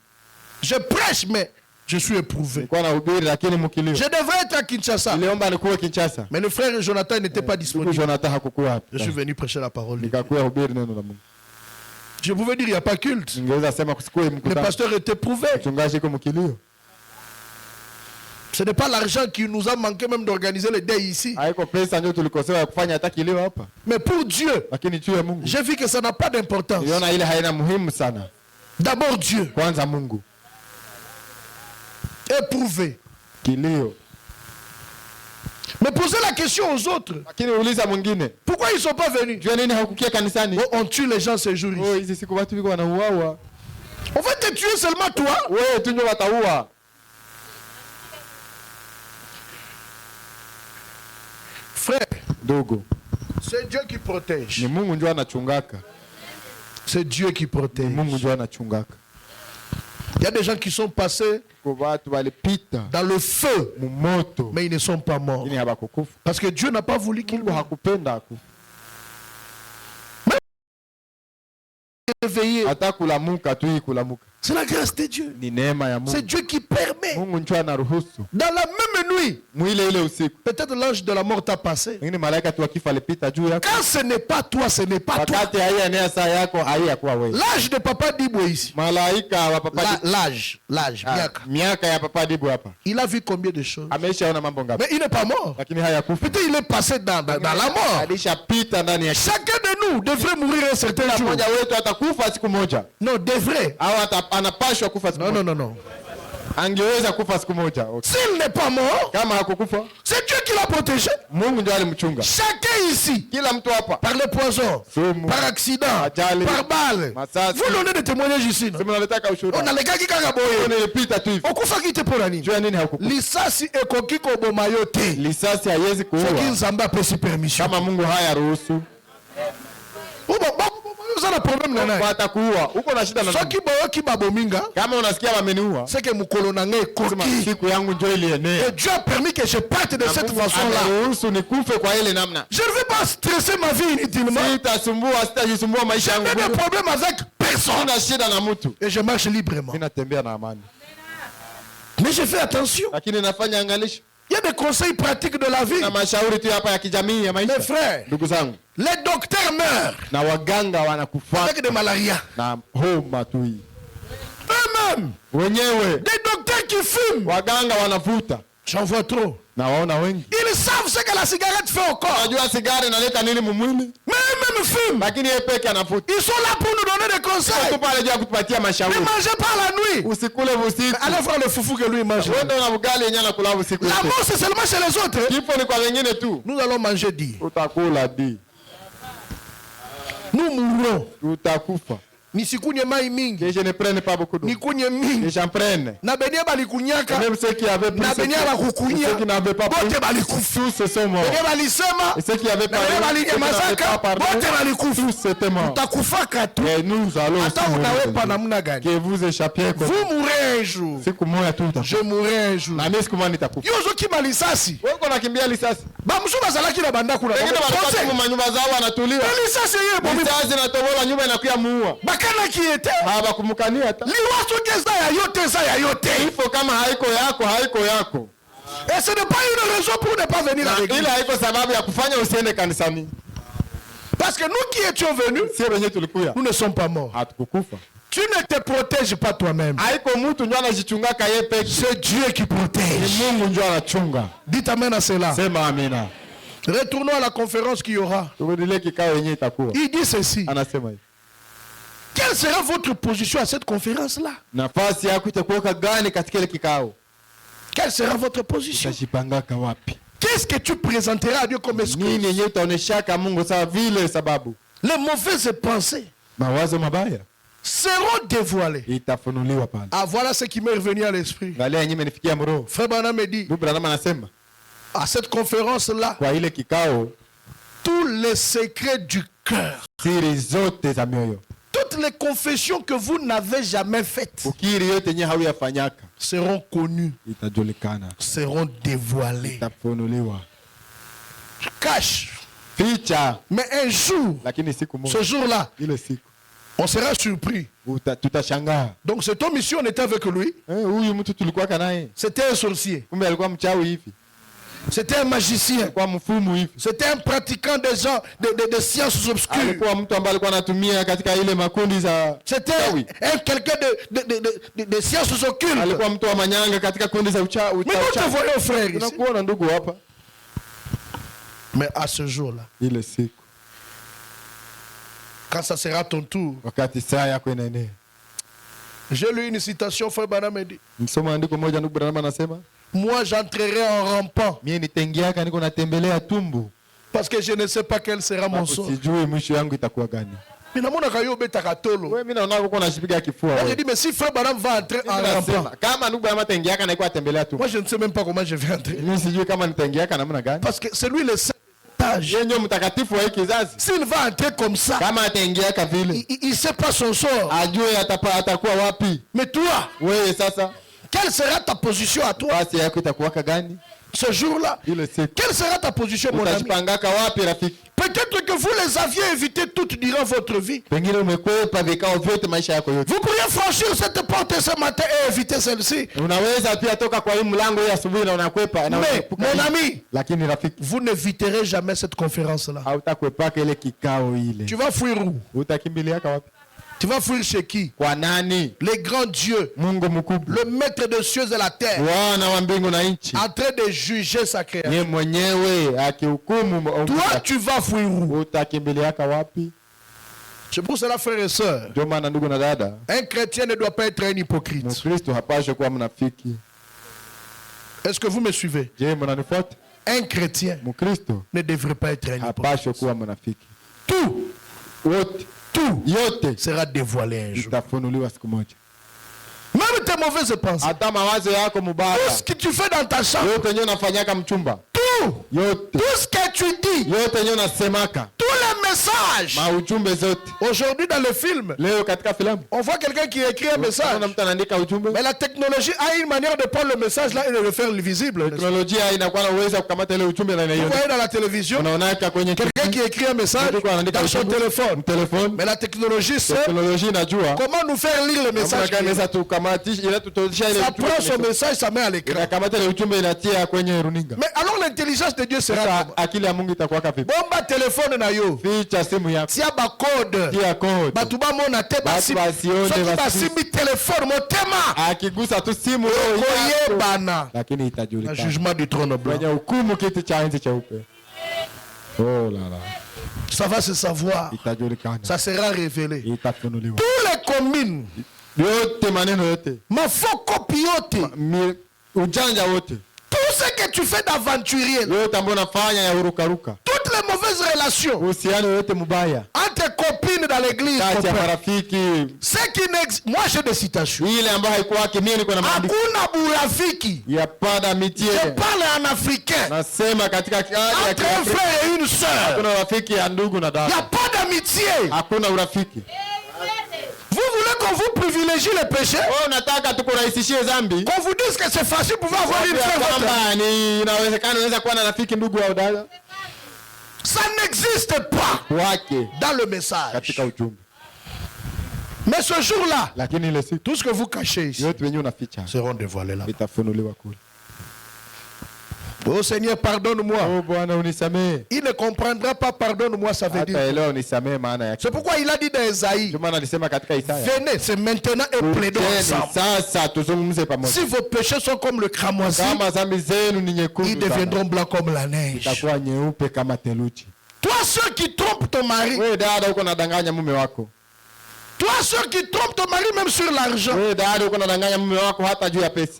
Je prêche, mais je suis éprouvé. Nilikuwa nahubiri lakini mkilio. Je devrais être à Kinshasa. Niliomba nikuwe Kinshasa. Mais le frère Jonathan n'était pas Ndugu disponible. Jonathan hakukuwa hapa. Je suis venu prêcher la parole de Dieu. Nikakuwa hubiri neno la Mungu. Je pouvais dire, il n'y a pas culte. Ningeweza sema kusikue Le mkutano. pasteur est éprouvé. Mchungaji yuko mkilio. Ce n'est pas l'argent qui nous a manqué même d'organiser le deuil ici. Haiko pesa ndio tulikosewa ya kufanya hata kilio hapa. Mais pour Dieu, Lakini juu ya Mungu. j'ai vu que ça n'a pas d'importance. Niliona ile haina muhimu sana. D'abord Dieu, Kwanza Mungu. éprouvé. Kilio. Mais posez la question aux autres. Lakini uliza mwingine. Pourquoi ils ne sont pas venus? Jua nini hakukia kanisani? Oh, on tue les gens ces jours Oh, ici. hizi siku watu wiko wanauawa. On va te tuer seulement toi. Wewe tu ndio wataua. Frère, Dogo. c'est Dieu qui protège. Ni Mungu ndio anachungaka. C'est Dieu qui Ni protège. Mungu ndio anachungaka. Il y a des gens qui sont passés Kwa watu walipita dans le feu, mumoto. mais ils ne sont pas morts. Lakini habakukufa. Parce que Dieu n'a pas voulu qu'ils Mungu soient hakupenda akufa. réveillés. Hata kulamuka tu hii kulamuka. C'est la grâce de Dieu. Ni neema ya C'est Mungu. Dieu qui permet. Mungu ndio anaruhusu. Dans la même nuit, Mwile ile usiku. peut-être l'ange de la mort t'a passé. Lakini malaika tu akifa alipita juu yako. Quand ce n'est pas toi, ce n'est pas toi. Wakati haienea saa yako haiyakuwa wewe. L'âge de Papa Dibwe ici. Malaika wa Papa Dibwe. L'âge, miaka. Miaka ya Papa Dibwe hapa. Il a vu combien de choses. Ameshaona mambo ngapi? Mais il n'est pas mort. Lakini hayakufa. Peut-être il est passé dans la mort. Alishapita ndani ya Chacun de nous devrait mourir un certain kila jour. mmoja wetu atakufa siku moja. Non, devrait. Au anapashwa kufa siku Non, moja. non. Angeweza kufa siku moja. Okay. S'il n'est pas mort, Kama hakukufa, c'est Dieu qui l'a protégé. Mungu ndiye alimchunga. Chacun ici, Kila mtu hapa. par le poison, Sumu, par accident, ajali, par balle. masasi. Vous donnez des témoignages ici. Non? Sema nataka ushuhuda. On a les gars qui kagaboye. Unapita tu hivi. Okufa kite pour la nini? Jua nini hakukufa? Lisasi ekoki koboma yo te. Lisasi haiwezi Soki kuua nzambe apesi permission. kama Mungu haya ruhusu. Vous avez un problème na naye. Watakuua. Uko na shida na Soki boyoki babominga, kama unasikia wameniua, c'est que mukolo na ngai sema ekoki. siku yangu njoo ilienea. Et Dieu a permis que je parte de cette Mungu façon-là. ameruhusu nikufe kwa ile namna. Je ne vais pas stresser ma vie inutilement. Sitajisumbua maisha yangu. J'ai des problèmes avec personne. Sina shida na mtu. Et je marche librement. Ninatembea na amani. Mais je fais attention. Lakini nafanya angalisho. Il y a des conseils pratiques de la vie. Na mashauri tu hapa ya kijamii ya maisha. Mes frères, Ndugu zangu, les docteurs meurent na waganga wanakufa avec des malarias. na homa tu hii. Eux-mêmes, Wenyewe des docteurs qui fument. waganga wanavuta. J'en vois trop. Na waona wengi. Ils savent ce que la cigarette fait au corps. Unajua sigara inaleta nini mumwili? Mais eux-mêmes fument. Lakini yeye peke anavuta. Ils sont là pour nous donner des conseils. Tu pale juu ya kutupatia mashauri. Ne mangez pas la nuit. Usikule usiku. Allez voir le foufou que lui mange. Wewe na ugali yenyewe anakula usiku. La mort, c'est seulement chez les autres. Kifo ni kwa wengine tu. Nous allons manger dit. Utakula di. Nous mourrons. Utakufa. Nisikunye mai mingi. Que je ne prenne pas beaucoup d'eau. Nikunye Que mingi. j'en prenne. Na benye balikunyaka. Même ceux qui avaient pris. Na benye bakukunya. Ceux qui n'avaient pas pris. Bote balikufa. Tous se sont morts. Benye balisema. Et ceux qui avaient Na parlé. benye Ceux qui n'avaient balinyamazaka. pas parlé. Bote balikufa. Tous étaient morts. Utakufaka tu. Et nous allons Hata aussi unawepa mourir. namna gani. Que vous échappiez. Vous mourrez un jour. Siku moja tu Je utakufa. mourrai un jour. Na mimi siku moja nitakufa. Yozo kima lisasi. Wewe uko nakimbia risasi. Bamusu bazalaki na banda kuna. Wengine walikuwa tu manyumba zao wanatulia. Lisasi yeye bomi. Risasi zinatobola nyumba inakuya muua. Bakana kiete. Hawakumkania hata. Liwaso kesa ya yote za ya yote. Kifo kama haiko yako, haiko yako. Et ce n'est pas une raison pour ne pas venir à l'église. Ila haiko sababu ya kufanya usiende kanisani. Parce que nous qui étions venus, Sio wenyewe tulikuya. nous ne sommes pas morts. Hatukukufa. Tu ne te protèges pas toi-même. Haiko mtu ndio anajichungaka yeye peke. C'est Dieu qui Ni protège. Mungu ndio anachunga. Dites amen à cela. Sema amina. Retournons à la conférence qu'il y aura. Turudilie kikao yenyewe itakuwa. Il dit ceci. Anasema hivi. Quelle sera votre position à cette conférence-là? Nafasi yako itakuwa gani katika ile kikao? Quelle sera votre position? Utajipangaka wapi? Qu'est-ce que tu présenteras à Dieu comme excuse? Nini yenyewe utaoneshaka Mungu sawa vile sababu? Les mauvaises pensées Mawazo mabaya seront dévoilées. itafunuliwa pale. Ah, voilà ce qui m'est revenu à l'esprit. Angalia yenyewe imenifikia mroho. Frère Branham me dit, Ndugu Branham anasema à cette conférence-là, kwa ile kikao tous les secrets du cœur, siri zote za mioyo, toutes les confessions que vous n'avez jamais faites ukiri yote yenyewe hauyafanyaka seront connues, itajulikana, seront dévoilées. itafunuliwa. Cache. Ficha, Mais un jour, lakini siku ce moja jour-là, ile siku on sera surpris. tutashangaa. Donc cet homme ici, on était avec lui. Huyu mtu tulikuwa naye, C'était un sorcier. kumbe alikuwa mchawi hivi, C'était un magicien. alikuwa mfumu hivi, C'était un pratiquant des gens, de sciences obscures. alikuwa mtu ambaye alikuwa anatumia katika ile makundi za C'était uchawi. quelqu'un de sciences occultes. Alikuwa mtu wa manyanga katika kundi za uchawi. Mais nous te voyons, frère, ici. Tunakuona ndugu hapa. Mais à ce jour-là, Ile siku quand ça sera ton tour, wakati saa yako inaenea. j'ai lu une citation, frère Branham me dit, Msoma andiko moja, ndugu Branham anasema, moi j'entrerai en rampant mimi nitengiaka niko natembelea tumbu, parce que je ne sais pas quel sera mon sort. sijui mwisho yangu itakuwa gani. Mais namona kayo beta katolo. Wewe mimi naona uko unashipiga kifua Moi je wewe. dis mais si frère Branham va entrer en rampant, Kama ndugu Branham atengiaka na iko atembelea tumbu. moi je ne sais même pas comment je vais entrer. Mimi sijui kama nitengiaka namna gani. Parce que c'est lui le sage. Yeye ndio mtakatifu wa hiki kizazi. S'il va entrer comme ça, Kama atengiaka vile, il sait pas son sort. ajue atakuwa wapi. Mais toi, Wewe sasa quelle sera ta position à toi basi yako itakuwa gani? ce jour-là? Ile siku Quelle sera ta position, mon ami? utajipangaka wapi rafiki? Peut-être que vous les aviez évitées toutes durant votre vie. Pengine umekwepa vikao vyote maisha yako yote. Vous pourriez franchir cette porte ce matin et éviter celle-ci. Unaweza pia toka kwa hii mlango hii asubuhi na unakwepa na Mais, unaepuka mon hii. ami, Lakini rafiki, vous n'éviterez jamais cette conférence-là. hautakwepaka ile kikao ile. Tu vas fuir où? Utakimbiliaka wapi? Tu vas fuir chez qui? Kwa nani? Les grands dieux, Mungu mkubwa, le maître des cieux et la terre, Bwana wa mbingu na nchi, en train de juger sa création. yeye mwenyewe akihukumu. Toi, tu vas fuir où? Utakimbiliaka wapi? C'est pour cela, frères et sœurs, Ndio maana ndugu na dada, un chrétien ne doit pas être un hypocrite. Mkristo hapaswi kuwa mnafiki. Est-ce que vous me suivez? Je, mnanifuata? Un chrétien Mkristo ne devrait pas être un hypocrite. hapaswi kuwa mnafiki. Tout Wote, yote sera dévoilé un jour. itafunuliwa siku moja. Même tes mauvaises pensées. Hata mawazo yako mubaya, Tout ce que tu fais dans ta chambre. yote yenyewe unafanyaka mchumba, Tout. yote Tout ce que tu dis. yote yenyewe unasemaka, Tous les messages. maujumbe zote. Aujourd'hui dans le film, Leo katika filamu on voit quelqu'un qui écrit un message. unaona mtu anaandika ujumbe, Mais la technologie a une manière de prendre le message là et de le faire visible. Vous teknolojia inakuwa na uwezo wa kukamata ile ujumbe na voyez inaiona, dans la télévision, unaonaka kwenye quelqu'un Quelqu'un qui écrit un message dans son téléphone. Mais la technologie, c'est comment nous faire lire le message. Ça prend son message, ça met à l'écran. Mais alors l'intelligence de Dieu sera bomba téléphone na yo. Tia ba code. Batuba mona te basi. Soki basimbi téléphone motema. Akigusa tu simu bana. Lakini itajulikana. Le jugement du trône blanc. Kwenye hukumu kiti cha enzi cheupe. Oh là là. Ça va se savoir. Itajulikana. Ça sera révélé. Itafunuliwa. Tous les communes. Yote maneno yote. Mafokopi yote. Ujanja wote. Tout ce que tu fais d'aventurier. Yote ambayo unafanya ya urukaruka. Toutes les mauvaises relations. Uhusiano yote mubaya. Entre copines dans l'église. Kati ya marafiki. Ce qui n'existe. Moi j'ai des citations. Ile ambayo haikuwake mimi niko na maandiko. Hakuna burafiki. Ya pada mitie. Je parle en africain. Nasema katika entre un frère et une sœur. Hakuna urafiki ya ndugu na dada. Il n'y a pas d'amitié. Hakuna urafiki. Vous voulez qu'on vous privilégie les péchés? Oh, nataka tukurahisishie dhambi. Qu'on vous dise que c'est facile pour pouvoir avoir une frère. Inawezekana unaweza kuwa na rafiki ndugu au dada. Ça n'existe pas dans le message. Katika ujumbe. Mais ce jour-là, tout ce que vous cachez ici seront dévoilés là. Oh Seigneur, pardonne-moi. Oh Bwana unisamehe. Il ne comprendra pas pardonne-moi, ça veut dire. C'est pourquoi il a dit dans Esaïe. Venez, c'est maintenant et plaidons ensemble. Si vos péchés sont comme le cramoisi, ils deviendront blancs comme la neige. Toi ceux qui trompent ton mari. Toi ceux qui trompent ton mari même sur l'argent.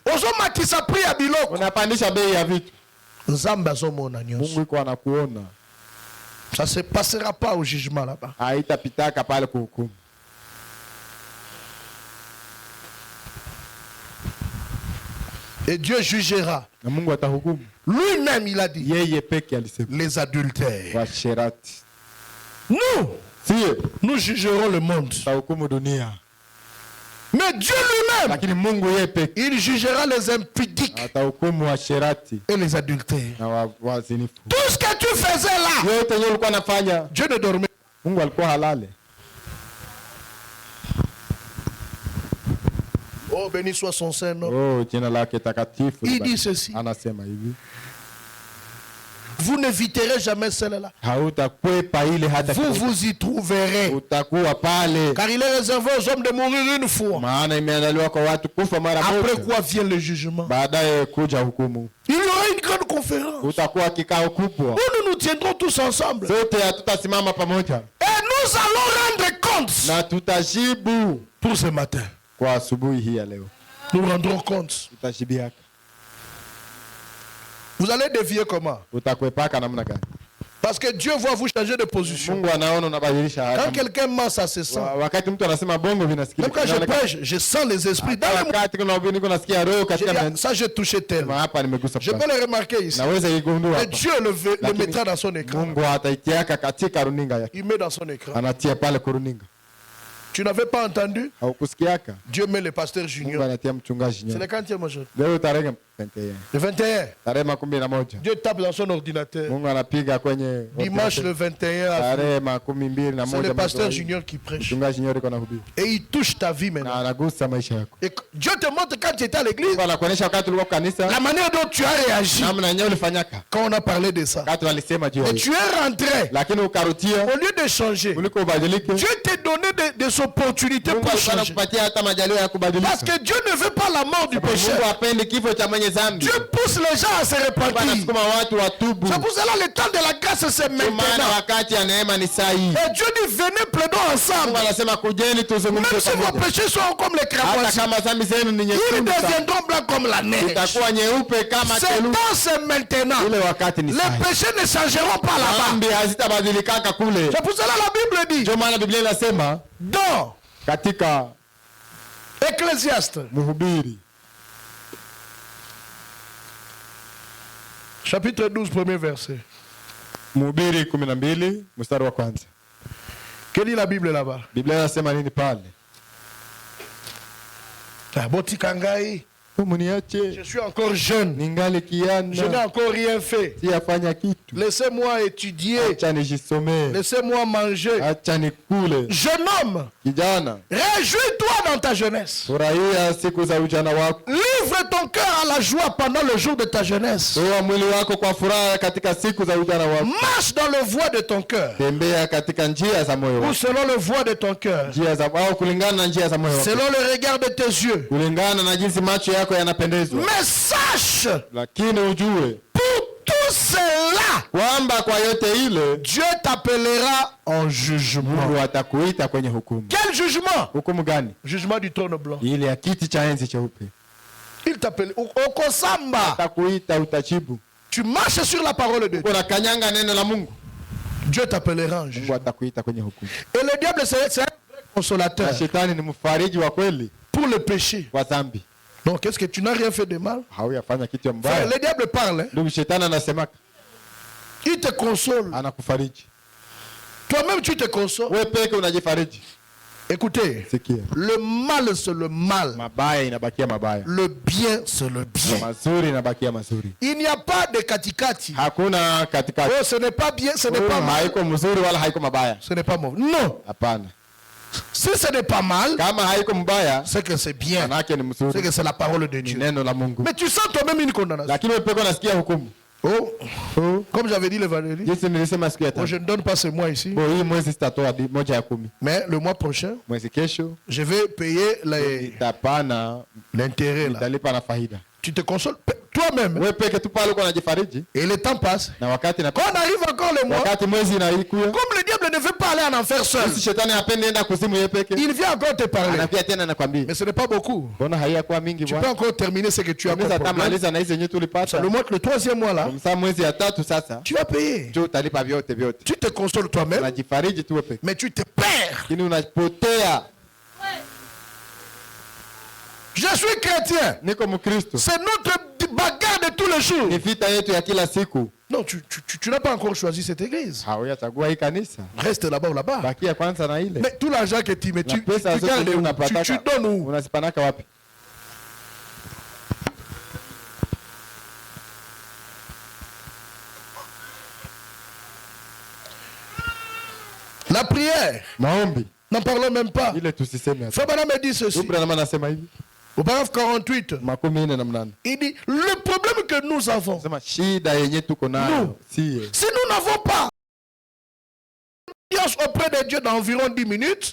Ozomatisa pri ya biloko. Nzambe azomona nyonso. Mungu iko anakuona. Ça se passera pas au jugement là-bas. Haitapitaka pale kuhukumu. Et Dieu jugera. Na Mungu atahukumu. Lui-même il a dit. Yeye peke alisema. Les adultères. Washerati. Nous jugerons le monde. Tahukumu dunia. Mais Dieu lui-même, il jugera les impudiques et les adultères. Tout ce que tu faisais là, Dieu ne dormait. Oh, béni soit son Saint-Nom. Il dit ceci. Vous n'éviterez jamais celle-là. Vous vous y trouverez. Car il est réservé aux hommes de mourir une fois. Après quoi vient le jugement. Il y aura une grande conférence. Où nous nous tiendrons tous ensemble. Et nous allons rendre compte. Pour ce matin. Nous rendrons compte. Vous allez dévier comment? Parce que Dieu voit vous changer de position. Quand quelqu'un ment, ça se sent. Même quand je prêche, je sens les esprits. Ça, j'ai touché tel. Je peux le remarquer ici. Et Dieu le mettra dans son écran. Il met dans son écran. Tu n'avais pas entendu? Dieu met le pasteur junior. C'est le quantième aujourd'hui? Le 21. Dieu tape dans son ordinateur. Dimanche le 21. C'est le pasteur junior qui prêche. Et il touche ta vie maintenant. Et Dieu te montre quand tu étais à l'église la manière dont tu as réagi quand on a parlé de ça. Et tu es rentré. Au lieu de changer, Dieu t'a donné des opportunités pour changer. Parce que Dieu ne veut pas la mort du péché. Dieu pousse les gens à se repentir. C'est pour cela le temps de la grâce c'est maintenant. Et Dieu dit venez plaidons ensemble. Même si vos péchés sont comme les cramoisis, ils deviendront blancs comme la neige. C'est dans ce maintenant. Les péchés ne changeront pas là-bas. C'est pour cela la Bible dit dans Ecclésiaste chapitre 12 premier verset. Mhubiri 12 mstari wa kwanza. Que dit la Bible là-bas? Biblia inasema nini pale? Botika ngai. Je suis encore jeune. Je n'ai encore rien fait. Laissez-moi étudier. Laissez-moi manger. Jeune homme, réjouis-toi dans ta jeunesse. Livre ton cœur à la joie pendant le jour de ta jeunesse. Marche dans le voie de ton cœur. Ou selon le voie de ton cœur. Selon le regard de tes yeux. Mais sache, pour tout cela, Dieu t'appellera en jugement. Quel jugement? Jugement du trône blanc. Il t'appelle Okosamba. Tu marches sur la parole de Dieu. Dieu t'appellera en jugement. Et le diable, c'est un consolateur pour le péché. Donc, qu'est-ce que tu n'as rien fait de mal? Frère, le diable parle. Hein? Il te console. Toi-même, tu te consoles. Écoutez, le mal, c'est le mal. Le bien, c'est le bien. Il n'y a pas de katikati. Oh, ce n'est pas bien, ce n'est pas mal. Ce n'est pas mauvais. Non. Si ce n'est pas mal, c'est que c'est bien. C'est que c'est la parole de Dieu. Mais tu sens toi-même une condamnation. Oh, comme j'avais dit le Valérie, je ne donne pas ce mois ici. Mais le mois prochain, je vais payer l'intérêt là. Tu te consoles toi-même. Et le temps passe. Quand on arrive encore le mois, comme le diable ne veut pas aller en enfer seul, il vient encore te parler. Mais ce n'est pas beaucoup. Tu peux encore terminer ce que tu as. Le troisième mois là, tu vas payer. Tu te consoles toi-même, mais tu te perds. Je suis chrétien. C'est notre bagarre de tous les jours. Non, tu n'as pas encore choisi cette église. Reste là-bas ou là-bas. Mais tout l'argent que tu mets, tu donnes où? La prière. N'en parlons même pas. Frère Branham me dit ceci. Au paragraphe 48, il dit, le problème que nous avons, si nous n'avons pas auprès de Dieu d'environ 10 minutes,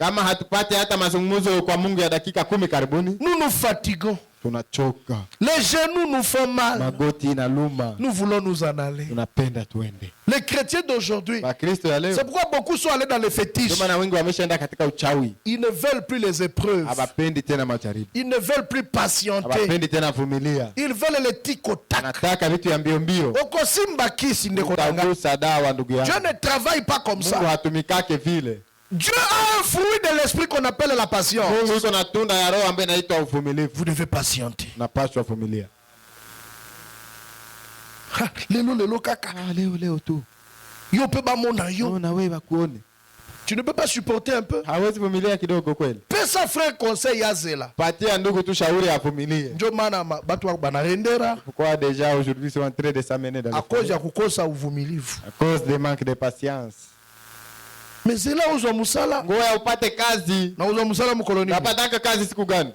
nous nous fatiguons. Les genoux nous font mal. Nous voulons nous en aller. Les chrétiens d'aujourd'hui, c'est pourquoi beaucoup sont allés dans les fétiches. Ils ne veulent plus les épreuves. Ils ne veulent plus patienter. Ils veulent les tic-au-tac. Dieu ne travaille pas comme ça. Dieu a un fruit de l'esprit qu'on appelle la patience. Vous devez patienter. Tu ne peux pas supporter un peu. Père ça frère conseil Yazela. Pourquoi déjà aujourd'hui sont en train de s'amener dans à cause des manques de patience. Mais c'est là où musala. Ngoja upate kazi. Na uzo musala mkoloni. Napataka kazi siku gani?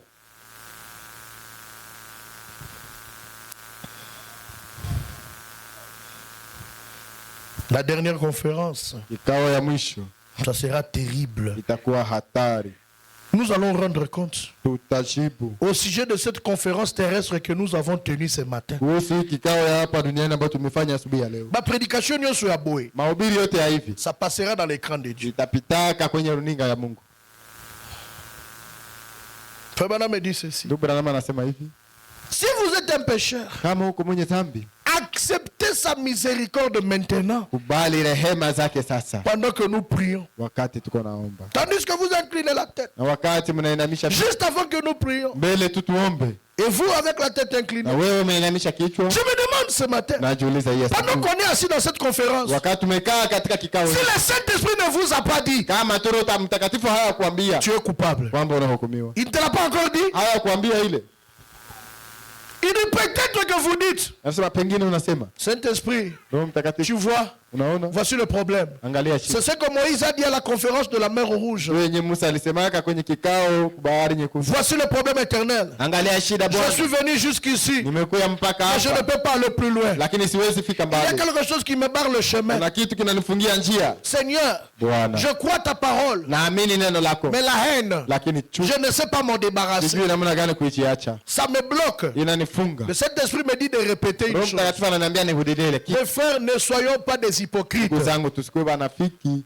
La dernière conférence. Kikao ya mwisho. Ça sera terrible. Itakuwa hatari. Nous allons rendre compte au sujet de cette conférence terrestre que nous avons tenue ce matin. Ma prédication ça passera dans l'écran de Dieu. Frère Branham me dit ceci. Si vous êtes un pécheur, acceptez sa miséricorde maintenant pendant que nous prions. Tandis que vous inclinez la tête juste avant que nous prions. Et vous avec la tête inclinée. Je me demande ce matin, pendant qu'on est assis dans cette conférence, si le Saint-Esprit ne vous a pas dit tu es coupable, il ne te l'a pas encore dit. Il dit peut-être que vous dites, Anasema pengine unasema, Saint-Esprit, Roho Mtakatifu, tu vois, unaona? voici le problème. Angalia C'est shida. ce que Moïse a dit à la conférence de la mer Rouge. Wenye Musa alisemaka kwenye kikao bahari nyekundu. Voici le problème éternel. Angalia shida Je Bwana. suis venu jusqu'ici, Nimekuja mpaka mais je ne hapa, peux pas aller plus loin. lakini siwezi fika Il y a mbali. quelque chose qui me barre le chemin. Kuna kitu kinanifungia njia. Seigneur, Bwana, je crois ta parole, naamini neno lako, mais la haine, lakini chuki je ne sais pas m'en débarrasser. sijui namna gani kuichiacha. Ça me bloque. Inanifunga. Le Saint-Esprit me dit de répéter une Roho chose. Mtakatifu ananiambia nihudilie ile kitu. Mes frères, ne soyons pas des hypocrites. Ndugu zangu, tusikuwe wanafiki.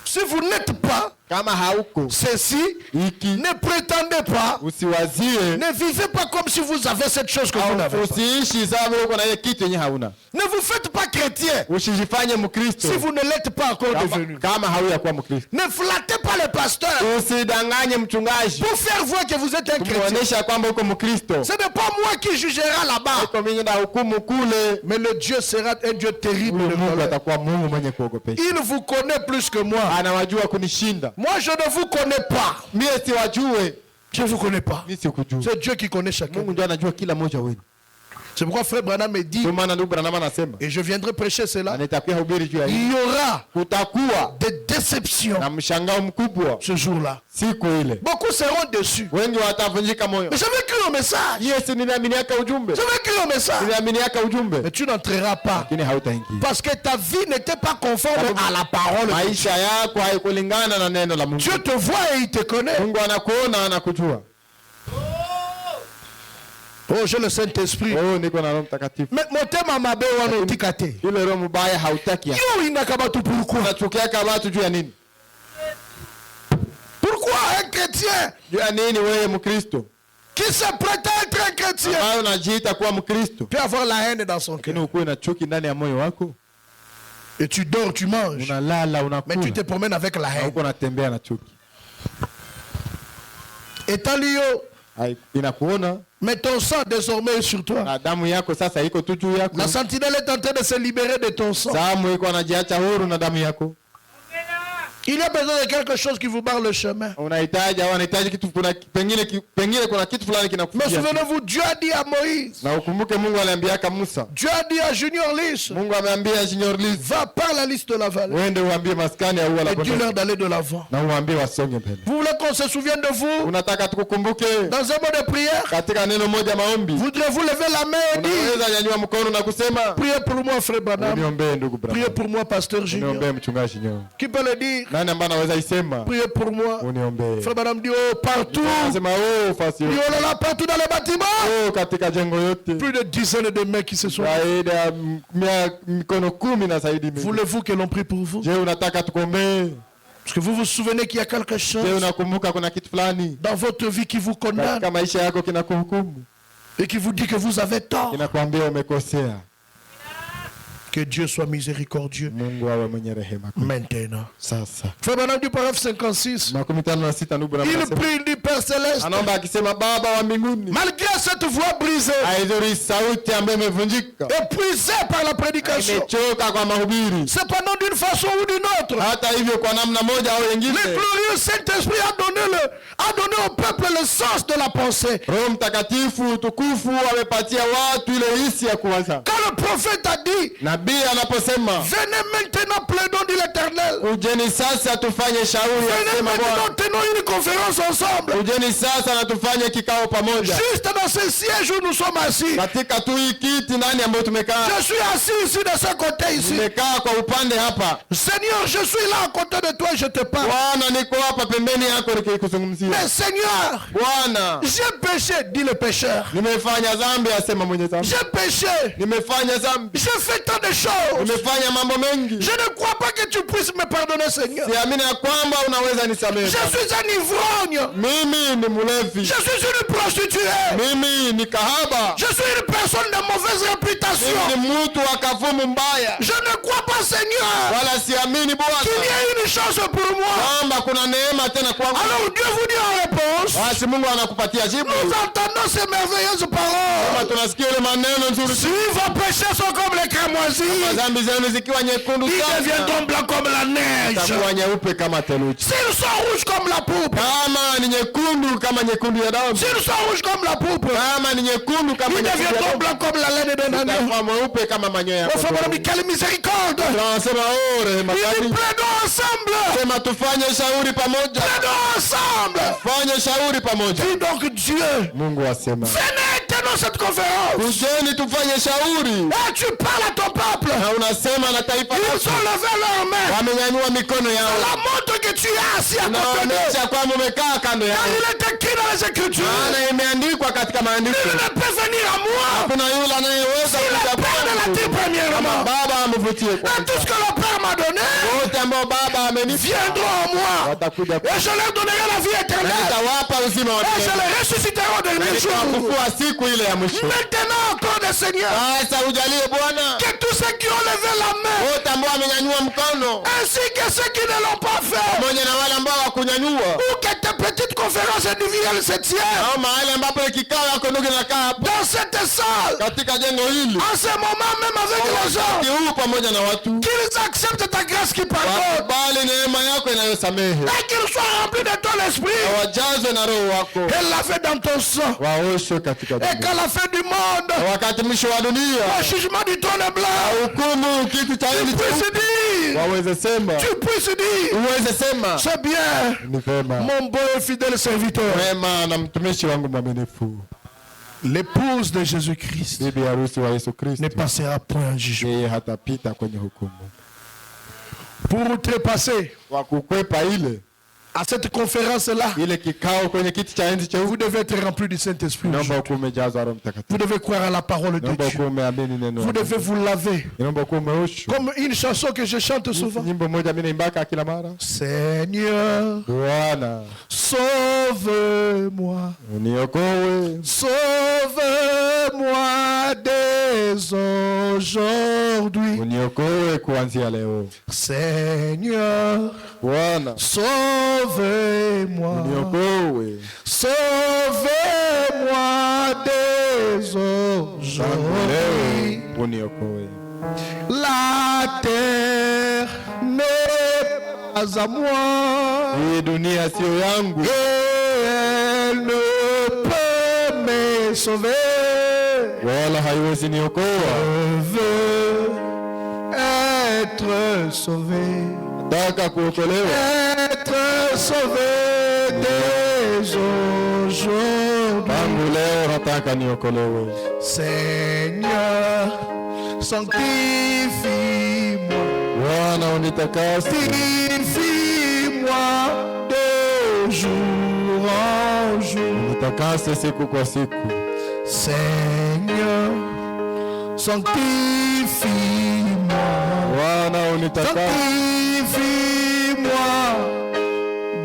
Si vous n'êtes pas Kama hauko ceci, hiki, ne prétendez pas, usiwazie, ne vivez pas comme si vous avez cette chose que vous n'avez pas. usiishi sababu uko na ile kitu yenye hauna. Ne vous faites pas chrétien Usijifanye Mkristo si vous ne l'êtes pas encore devenu. kama hauya kuwa Mkristo. Ne flattez pas le pasteur Usidanganye mchungaji pour faire voir que vous êtes un chrétien. kumuonesha kwamba uko Mkristo. Ce n'est pas moi qui jugera là-bas, Iko mimi na hukumu kule. mais le Dieu sera un Dieu terrible de Mungu colère. atakuwa Mungu mwenye kuogopesha. Il vous connaît plus que moi. Anawajua kunishinda. Moi, je ne vous connais pas. Mimi siwajue. Je ne vous connais pas. Mimi sikujua. C'est Dieu qui connaît chacun. Mungu ndiye anajua kila mmoja wenu. C'est pourquoi frère Branham me dit, Ndio maana ndugu Branham anasema, et je viendrai prêcher cela, anatakiwa hubiri juu ya hili. il y aura Kutakuwa des déceptions na mshangao mkubwa ce jour-là. siku ile. Beaucoup seront déçus. Wengi watavunjika moyo. Mais j'avais cru au message. Yesu, ninaaminiaka ujumbe. J'avais cru au message. Ninaaminiaka ujumbe. Mais tu n'entreras pas. Lakini hautaingia. Parce que ta vie n'était pas conforme à la parole. Maisha yako haikulingana na neno la Mungu. Dieu te voit et il te connaît. Mungu anakuona, anakujua. Oh, j'ai le Saint-Esprit. Oh, niko na Roho Mtakatifu. Mais mon thème à ma belle, on tikate. Ile roho mbaya hautaki. Yo, inakabatu pourquoi? Unachukiaka watu juu ya nini? Pourquoi un chrétien Juu ya nini wewe Mkristo? qui se prétend être un chrétien Ambaye unajiita kuwa Mkristo. peut avoir la haine dans son Lakini cœur? ukuwe na chuki ndani ya moyo wako. Et tu dors, tu manges. Unalala, Mais tu te unakula. promènes avec la Na haine. uko unatembea na chuki. Étant lié, Inakuona mais ton sang désormais est sur toi. na damu yako sasa iko tu juu yako. La sentinelle est en train de se libérer de ton sang. Damu iko anajiacha huru na damu yako. Il y a besoin de quelque chose qui vous barre le chemin. Unahitaji au unahitaji kitu, kuna pengine kuna kitu fulani Mais kinakufia. souvenez-vous, Dieu a dit à Moïse, Na ukumbuke Mungu aliambiaka Musa. Dieu a dit à Junior Lys, Mungu ameambia Junior Liz, va par la liste de la vallée uende uambie maskani ya ua la et kondoo dis-leur d'aller de l'avant. na uambie wasonge mbele. Vous voulez qu'on se souvienne de vous Unataka tukukumbuke dans un mot de prière? katika neno moja maombi. Voudrez-vous lever la main et dire, Unaweza nyanyua mkono na kusema, priez pour moi, frère Branham. uniombee ndugu Priez Branham. pour moi, pasteur Junior. Uniombee mchungaji Junior. Qui peut le dire? Nani ambaye anaweza isema? Priez pour moi. Uniombee. Frère Branham dit, oh, partout. Anasema fasi Il yote. y en a partout dans les bâtiments. Katika jengo yote. Plus de dizaines de mains qui se sont. Zaidi ya mikono 10 na zaidi. Voulez-vous que l'on prie pour vous? Je, unataka tukuombee? Parce que vous vous souvenez qu'il y a quelque Je, chose unakumbuka kuna kitu fulani dans votre vie qui vous condamne katika maisha yako kinakuhukumu, et qui vous dit que vous avez tort. kinakwambia umekosea? Que Dieu soit miséricordieux Mungu awe mwenye rehema. maintenant. Sasa Frère Branham du paragraphe 56, 56 ndugu Branham il anasema, prie, il dit, Père Céleste, anaomba akisema, Baba wa mbinguni, malgré cette voix brisée, haidhuri sauti ambayo imevunjika, épuisée par la prédication, imechoka kwa mahubiri, cependant d'une façon ou d'une autre, hata hivyo kwa namna moja au le nyingine, glorieux Saint-Esprit a donné au peuple le sens de la pensée. Roho Mtakatifu utukufu amepatia watu ile hisi ya kuwaza. Quand le prophète a dit, Nabii anaposema, venez maintenant, plaidons dit l'Éternel. ujeni sasa tufanye shauri, Venez asema maintenant, Bwana. tenons une conférence ensemble. Ujeni sasa na tufanye kikao pamoja. Juste dans ce siège où nous sommes assis. Katika tu hii kiti nani ambayo tumekaa? Je suis assis ici de ce côté ici. Tumekaa kwa upande hapa. Seigneur, je suis là à côté de toi et je te parle. Bwana, niko hapa pembeni yako nikikuzungumzia. Mais Seigneur, Bwana, j'ai péché, dit le pécheur. nimefanya dhambi, asema mwenye dhambi. J'ai péché. Nimefanya dhambi. J'ai fait tant de choses. Nimefanya mambo mengi. Je ne crois pas que tu puisses me pardonner, Seigneur. Siamini ya kwamba unaweza nisamehe. Je suis un ivrogne. Mimi ni mlevi. Je suis une prostituée. Mimi ni kahaba. Je suis une personne de mauvaise réputation. Mimi ni mtu wa kavumu mbaya. Je ne crois pas, Seigneur, Wala siamini Bwana qu'il y ait une chance pour moi. kwamba kuna neema tena kwangu. Alors Dieu vous dit en réponse, Basi Mungu anakupatia jibu. nous entendons ces merveilleuses paroles. Kama tunasikia ile maneno nzuri. Si vos péchés sont comme les cramoisis, noircies, dhambi zenu zikiwa nyekundu ils sana, deviendront blancs comme la neige. zitakuwa nyeupe kama theluji. S'ils sont rouges comme la pourpre, Kama ni nyekundu kama nyekundu ya damu, s'ils sont rouges comme la pourpre, kama ni nyekundu kama ils nyekundu ya deviendront damu, blancs comme la laine d'un agneau. zitakuwa mweupe kama manyoya ya Au fond, kondoo. quelle miséricorde! Tunasema rehema Ils kali. plaidons ensemble! Sema tufanye shauri pamoja. Plaidons ensemble! Fanye shauri pamoja. Dis donc Dieu, Mungu asema, venez, tenons cette conférence! kujeni tufanye shauri. Et tu parles à ton peuple! Na unasema na taifa Ils lako, ont levé leurs mains! wamenyanyua mikono yao. La montre que tu es assis à côté d'eux! Unaonyesha kwamba umekaa kando Car yao. il est écrit dans les Écritures! Maana imeandikwa katika maandiko, Il ne peut venir à moi! hakuna yule anayeweza Si le kuja Père ne l'attire kwangu premièrement! Baba amvutie Et kwanza. tout ce que le Père m'a donné Wote ambao Baba amenipa viendront à moi! watakuja Et je leur donnerai la vie na éternelle! nitawapa uzima wa Et je milele. les ressusciterai au dernier jour! Nitakufufua siku ile ya mwisho. Maintenant encore des Seigneurs, Sasa ujalie Bwana que tous ceux qui ont levé la main, wote ambao wamenyanyua mkono ainsi que ceux qui ne l'ont pas fait, pamoja na wale ambao wakunyanyua, ou que tes petites conférences individuelles se tiennent au mahali ambapo kikao yako ndugu nakaa hapo dans cette salle, katika jengo hili, en ce moment même avec les gens, huu pamoja na watu, qu'ils acceptent ta grâce qui pardonne, wakubali neema yako inayosamehe, et qu'ils soient remplis de ton esprit, na wajazwe na Roho wako, et lavés dans ton sang, waoshwe katika et dunia, qu'à la fin du monde, na wakati mwisho wa dunia, au jugement du trône blanc, hukumu kitu cha tu enzi puisses cheupe, dire, waweze sema, tu puisses dire, uweze sema c'est bien, ni vema, mon bon et fidèle serviteur. wema na mtumishi wangu mwaminifu. L'épouse de Jésus-Christ Bibi harusi wa Yesu Kristo ne passera point en jugement. yeye hatapita kwenye hukumu. Pour trépasser Kwa kukwepa à cette conférence-là, ile kikao kwenye kiti cha enzi cheupe, vous devez être rempli du Saint-Esprit. naomba ukuwe umejazwa Roho Mtakatifu, Vous devez croire à la parole de naomba ukuwe Dieu. umeamini neno Vous la devez Mungu, vous laver. naomba ukuwe umeoshwa. Comme une chanson que je chante souvent. Nyimbo moja mimi naimbaka kila mara, Seigneur, Bwana sauve-moi. uniokoe, Sauve-moi dès aujourd'hui. uniokoe kuanzia leo. Seigneur, Bwana sauve-moi. uniokoe, Sauvez-moi dès tangu aujourd'hui. leo uniokoe. La terre n'est pas à moi Hii dunia sio yangu, et elle ne peut me sauver. wala haiwezi niokoa. Je veux être sauvé, Nataka kuokolewa être sauvé dès aujourd'hui. tangu leo, nataka niokolewe. Seigneur, sanctifie-moi, Bwana unitakase, sanctifie-moi de jour en jour. unitakase siku kwa siku. Seigneur, sanctifie-moi, Bwana unitakase, sanctifie-moi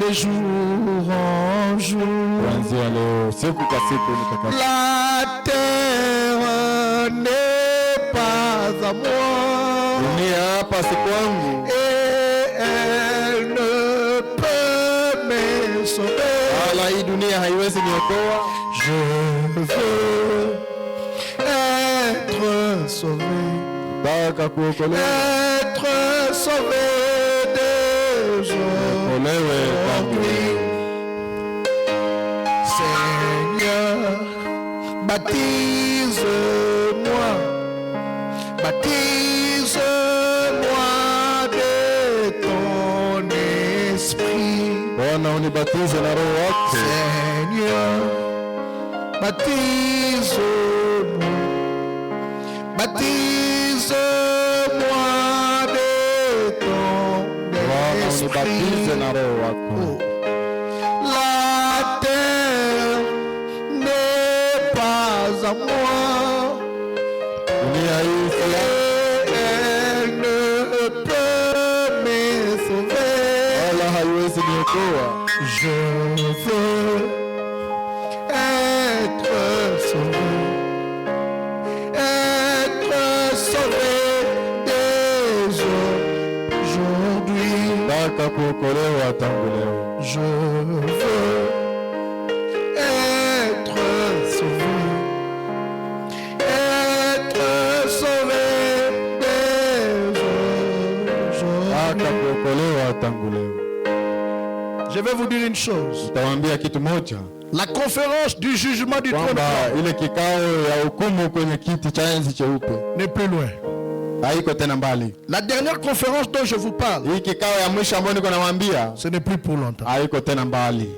de jour en jour. kuanzia leo siku kwa siku unitakase. La terre n'est pas à moi Dunia hapa si kwangu, et elle ne peut me sauver. wala hii dunia haiwezi niokoa. Je veux être sauvé, Nataka kuokolewa, être sauvé des olewe tangu leo. Seigneur, baptise-moi, baptise-moi de ton esprit. Bwana unibatize na Roho wako. Seigneur, baptise-moi, baptise-moi de ton Bwana unibatize esprit. na Roho wako. La terre n'est pas à moi Dunia hii si yangu, et elle ne peut me sauver. wala haiwezi niokoa. Je veux être sauvé, être sauvé dès aujourd'hui. Nataka kuokolewa tangu leo. Je veux être sauvé, être sauvé dès wataokolewa tangu leo. Je vais vous dire une chose. Nitawaambia kitu moja. La conférence du jugement du trône blanc ile kikao ya hukumu kwenye kiti cha enzi cheupe n'est plus loin. Haiko tena mbali. La dernière conférence dont je vous parle, hii kikao ya mwisho ambayo niko nawaambia, ce n'est plus pour longtemps. Haiko tena mbali.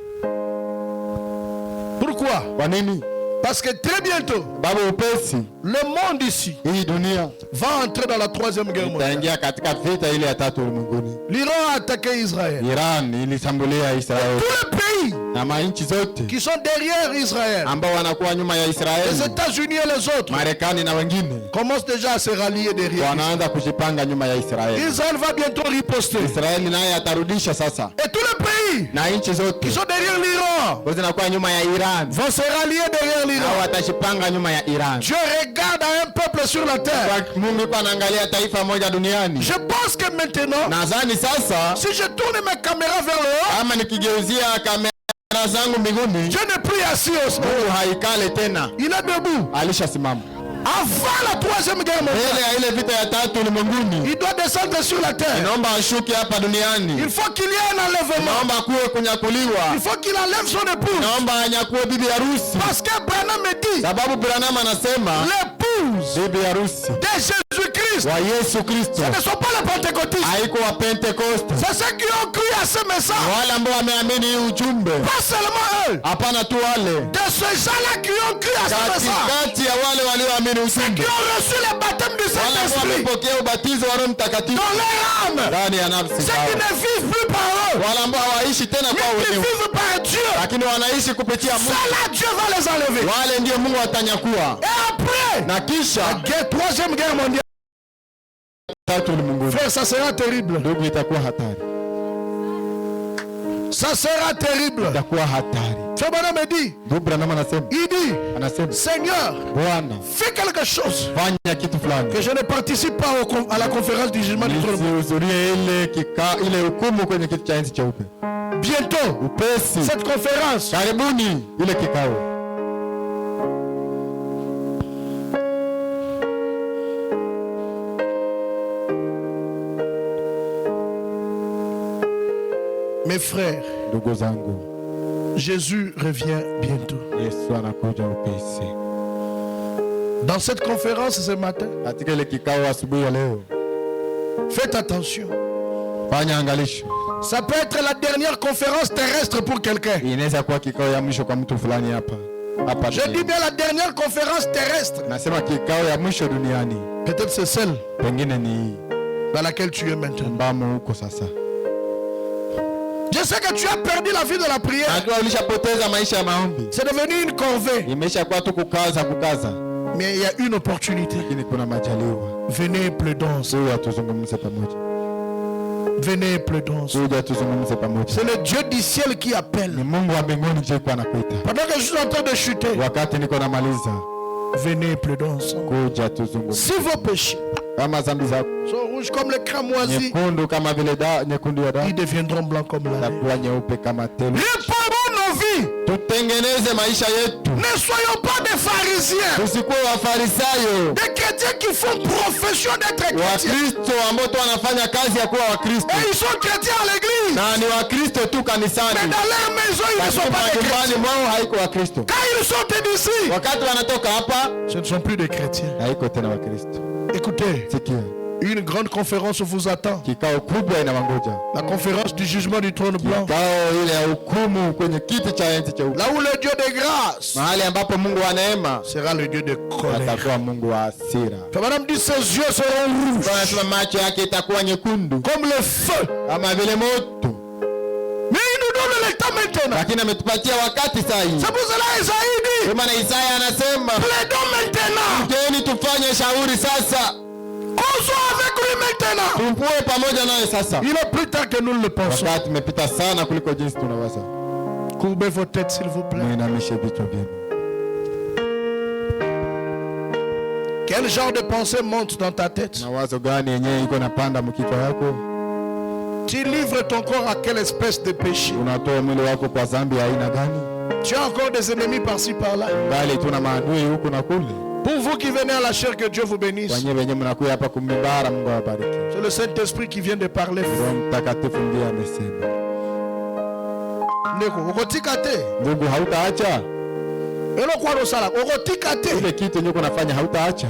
Pourquoi? Kwa nini? Parce que très bientôt, babu upesi, le monde ici hii dunia va entrer dans la troisième guerre mondiale. Itaingia katika vita ile ya tatu ulimwenguni. L'Iran a attaqué Israël. Iran ilishambulia Israeli. Tous les pays na manchi zote qui sont derrière Israël, ambao wanakuwa nyuma ya Israeli, les États-Unis et les autres, Marekani na wengine, commencent déjà à se rallier derrière. Wanaanza kujipanga nyuma ya Israeli. Israël va bientôt riposter. Israeli naye atarudisha sasa. Et tous les pays na nchi zote qui sont derrière l'Iran zinakuwa nyuma ya Iran vont se rallier derrière l'Iran. Watajipanga nyuma ya Iran. Dieu regarde à un peuple sur la terre. Mungu anaangalia taifa moja duniani. Je pense que maintenant, nadhani sasa, si je tourne mes caméras vers le haut, ama nikigeuzia kamera zangu mbinguni, Dieu n'est plus assis au sol. Mungu haikale tena. Il est debout. Alishasimama. Avant la troisième guerre mondiale, ile vita ya tatu ulimwenguni, il doit descendre sur la terre. Inaomba ashuke hapa duniani. Il faut qu'il y ait un enlèvement. Inaomba kuwe kunyakuliwa. Il faut qu'il enlève son épouse. Inaomba anyakue bibi harusi. Parce que Branham me dit, sababu Branham anasema l'épouse bibi harusi de Jésus-Christ, wa Yesu Kristo, ce ne sont pas les pentecôtistes. Haiko wa Pentecoste. C'est ceux qui ont cru à ce message. Wale ambao wameamini hii ujumbe. Pas seulement eux. Hapana tu wale. De ces gens-là qui ont cru à ce message. Kati ya wale walioamini ujumbe. Qui ont reçu le baptême du Saint-Esprit. Wamepokea ubatizo wa Roho Mtakatifu. Dans leur âme. Ndani ya nafsi zao. Ceux qui ne vivent plus par eux. Wale ambao hawaishi tena kwa wenyewe. Ils vivent par Dieu. Lakini wanaishi kupitia Mungu. Cela Dieu va les enlever. Wale ndio Mungu atanyakua. Et après, na kisha la troisième guerre mondiale. Frère, ça sera terrible. Ndugu, itakuwa hatari. Ça sera terrible. Itakuwa hatari. Frère Branham me dit. Il dit, Seigneur, fais quelque chose. Fanya kitu fulani. Que je ne participe pas à la conférence du jugement du trône. Bientôt, cette conférence. Karibuni ile kikao. Mes frères, Jésus revient bientôt. Dans cette conférence ce matin, faites attention. Ça peut être la dernière conférence terrestre pour quelqu'un. Je dis bien la dernière conférence terrestre. Peut-être c'est celle dans laquelle tu es maintenant. Je sais que tu as perdu la vie de la prière. C'est devenu une corvée. Mais il y a une opportunité. Venez plaidons. Venez plaidons. C'est le Dieu du ciel qui appelle. Pendant que je suis en train de chuter, venez plaidons. Si vos péchés sont rouges comme les cramoisis, ils deviendront blancs comme la neige. Réparons nos vies. Ne soyons pas des pharisiens, des chrétiens qui font profession d'être chrétiens. Et ils sont chrétiens à l'église, mais dans leur maison ils ne sont pas des chrétiens. Quand ils sortent d'ici, ce ne sont plus des chrétiens. Écoutez, une grande conférence vous attend. La conférence du jugement du trône blanc. Là où le Dieu de grâce sera le Dieu de colère. Madame dit ses yeux seront rouges comme le feu. Mais il nous donne le temps maintenant. C'est pour cela Isaïe dit, plaidons maintenant. On soit avec lui maintenant. Il est plus tard que nous le pensons. Courbez vos têtes s'il vous plaît. Quel genre de pensée monte dans ta tête? Tu livres ton corps à quelle espèce de péché? Tu as encore des ennemis par-ci par-là. Pour vous qui venez à la chair, que Dieu vous bénisse. Kwa nyinyi wenyewe mnakuja hapa kumimbara, Mungu awabariki. C'est le Saint-Esprit qui vient de parler. Roho Mtakatifu ndiye amesema. Ndeko, ukotika te. Ndugu, hautaacha. Elo kwa rosala, ukotika te. Ile kitu nyuko nafanya hautaacha.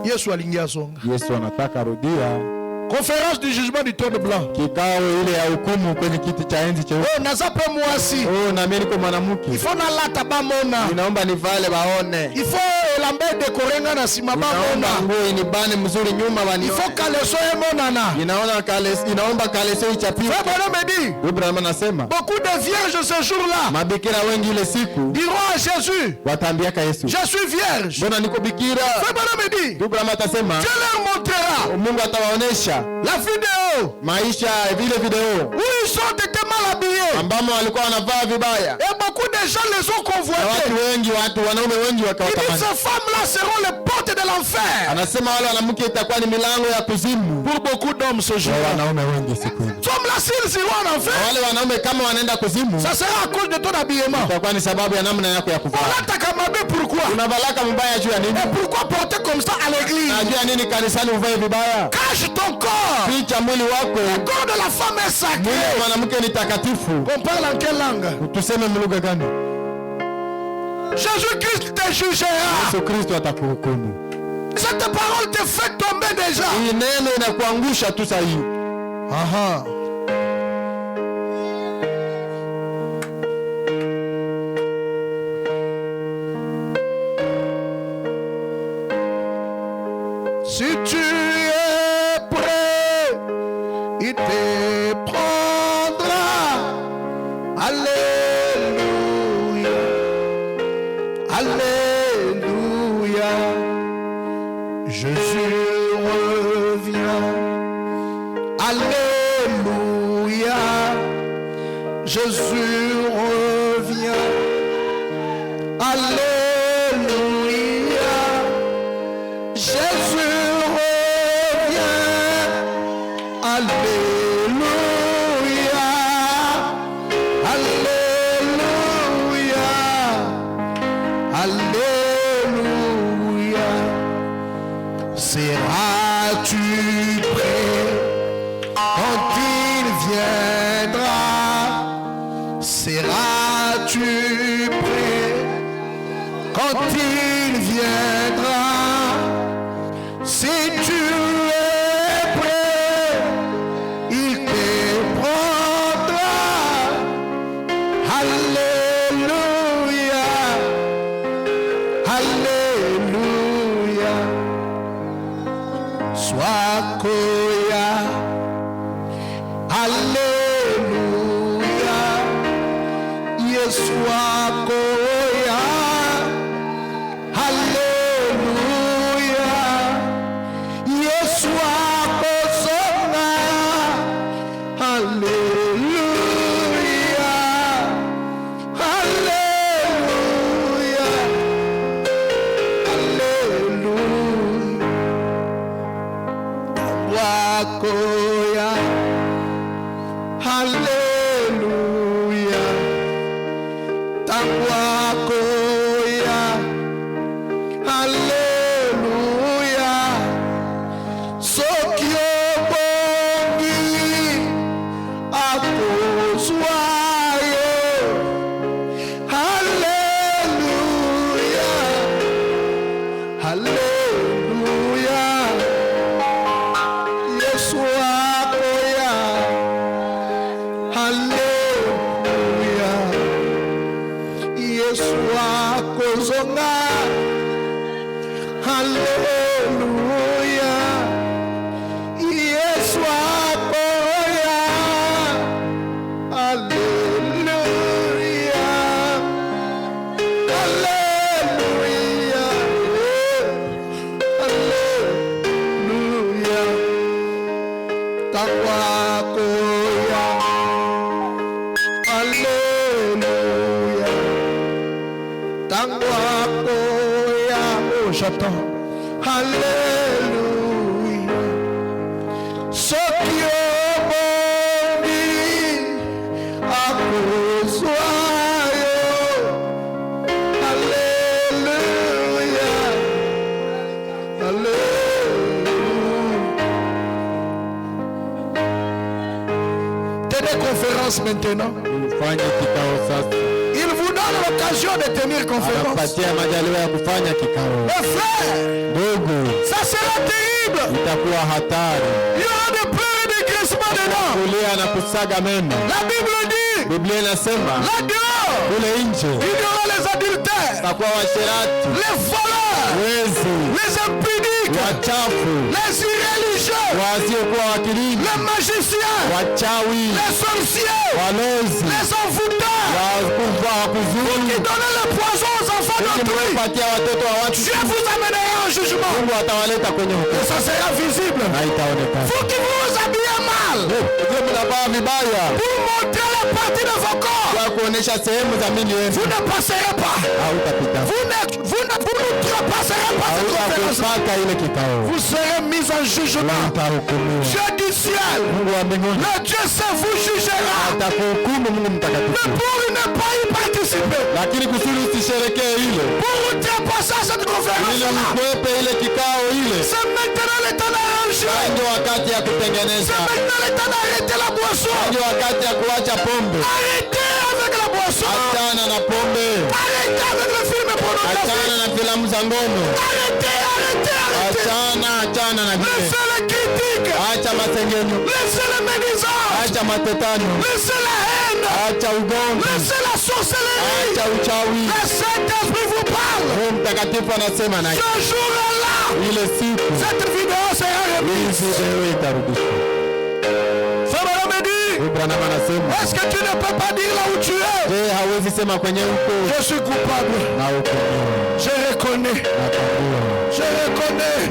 Yesu aliingia songa. Yesu anataka rudia. Conférence du jugement du trône blanc. Kikao ile ya hukumu kwenye kiti cha enzi cheupe. Oh, nazape mwasi. Oh, na mimi niko mwanamke. Il faut na lata bamona. Ninaomba nivale baone. Il faut lambe de korenga na sima bamona. Nguo inibane mzuri nyuma bani. Il faut kaleso emonana. Inaomba kaleso ichapike. Frère Branham dit. Ibrahim anasema. Beaucoup de vierges ce jour-là. Mabikira wengi ile siku. Diront à Jésus. Wataambiaka Yesu. Je suis vierge. Mbona niko bikira? Frère Branham dit. Ibrahim atasema. Dieu leur montrera. Mungu atawaonesha. La vidéo. Maisha vile video. Où ils sont été mal habillés. Ambamo walikuwa wanavaa vibaya. Et beaucoup de gens les ont convoités. Watu wanaume wengi wakawatamani. Il dit ces femmes-là seront les portes de l'enfer. Anasema wale wanawake itakuwa ni milango ya kuzimu. Pour beaucoup d'hommes ce jour. Wanaume wengi siku hiyo. Hommes là s'ils iront en enfer. Wale wanaume kama wanaenda kuzimu. Ça sera à cause de ton habillement. Itakuwa ni sababu ya namna yako ya kuvaa. Pourquoi? Unavalaka mbaya juu ya nini? Et pourquoi porter comme ça à l'église? Najua nini kanisani uvae vibaya? Cache ton corps. Ficha mwili wako. Le corps de la femme est sacré. Mwili wa mwanamke ni takatifu. On parle en quelle langue? Tuseme lugha gani? Jésus-Christ te jugera. Yesu Kristo atakuhukumu. Cette parole te fait tomber déjà. Hii neno inakuangusha tu sasa hivi. Aha. Si tu es prêt, il te prendra. Alléluia. Alléluia. Jésus revient. Alléluia. Jésus revient. Alléluia. Jésus revient. Alléluia. Alléluia. Alléluia. Seras-tu prêt quand il viendra? Seras-tu prêt quand il viendra? Si tu es prêt, il te prendra. Alléluia. Alléluia. Sois koya. Alléluia. Yeshua koya. Alléluia. Yeshua kozonga. Alléluia. Alléluia. Alléluia. Wakoya. Alléluia. Tangwakoya. Alléluia. Sokyo bongi akozwayo. Alléluia. Alléluia. Yesu akoya. Alléluia. Yesu akozonga. Alléluia. Yesu akoya. Alléluia. Alléluia. Alléluia. Takwakoya. Alléluia. Takwakoya. Oh, j'attends. Alléluia. Sokyo boni akozwayo. Alléluia. Tenez conférence maintenant. Fanye kikao sasa. Il vous donne l'occasion de tenir conférence. Anapatia majaliwa ya kufanya kikao. Mes frères, Ndugu, ça sera terrible. itakuwa hatari. Il y aura des pleurs et des grincements dedans. Kulia na kusaga meno. La Bible dit, Biblia inasema là dehors, kule nje il y aura les adultères, takuwa washerati, les voleurs, wezi, les impudiques, wachafu, les irréligieux, wasiokuwa wakilini, les magiciens, wachawi, les sorciers, walozi, les envoûteurs, wakufa wakuzuru, qui donnent le poison aux enfants d'autrui. patia watoto wa watu. Dieu vous amènera en jugement. Mungu atawaleta kwenye Et hukumu ça sera visible. na itaonekana. Vous qui vous habillez mal, Ndio mnavaa vibaya pour montrer la partie de vos corps, kwa kuonesha sehemu za mili yenu, vous ne passerez pas. hautapita, Vous n'outrepasserez pas cette conférence. hautapata ile kikao, Vous serez mis en jugement. utahukumiwa. Dieu du ciel, Mungu wa mbinguni le Dieu saint vous jugera. atakuhukumu, Mungu Mais mtakatifu. pour ne pas y participer, Lakini kusudi usisherekee ile, pour outrepasser à cette ili conférence-là, ukwepe ile kikao ile, c'est maintenant le temps d'arranger. ndio wakati ya kutengeneza, C'est maintenant le temps d'arrêter la boisson. ndio wakati ya kuacha pombe. Arrêtez avec la boisson. Achana na pombe, Arrêtez avec le film pornographique. achana na filamu za ngono, Arrêtez. achana na vile, Laissez les critiques. acha masengenyo, Laissez les médisances. acha matetano, Laissez la haine. acha ugomvi, Laissez la sorcellerie. acha uchawi. Le Saint-Esprit vous parle. Roho Mtakatifu anasema na Ce jour-là, ile siku cette vidéo sera remise. hii video itarudishwa. Frère me dit, Branham anasema, est-ce que tu ne peux pas dire là où tu es? je hawezi sema kwenye huko Je suis coupable. na huko Je reconnais. natambua, Je reconnais.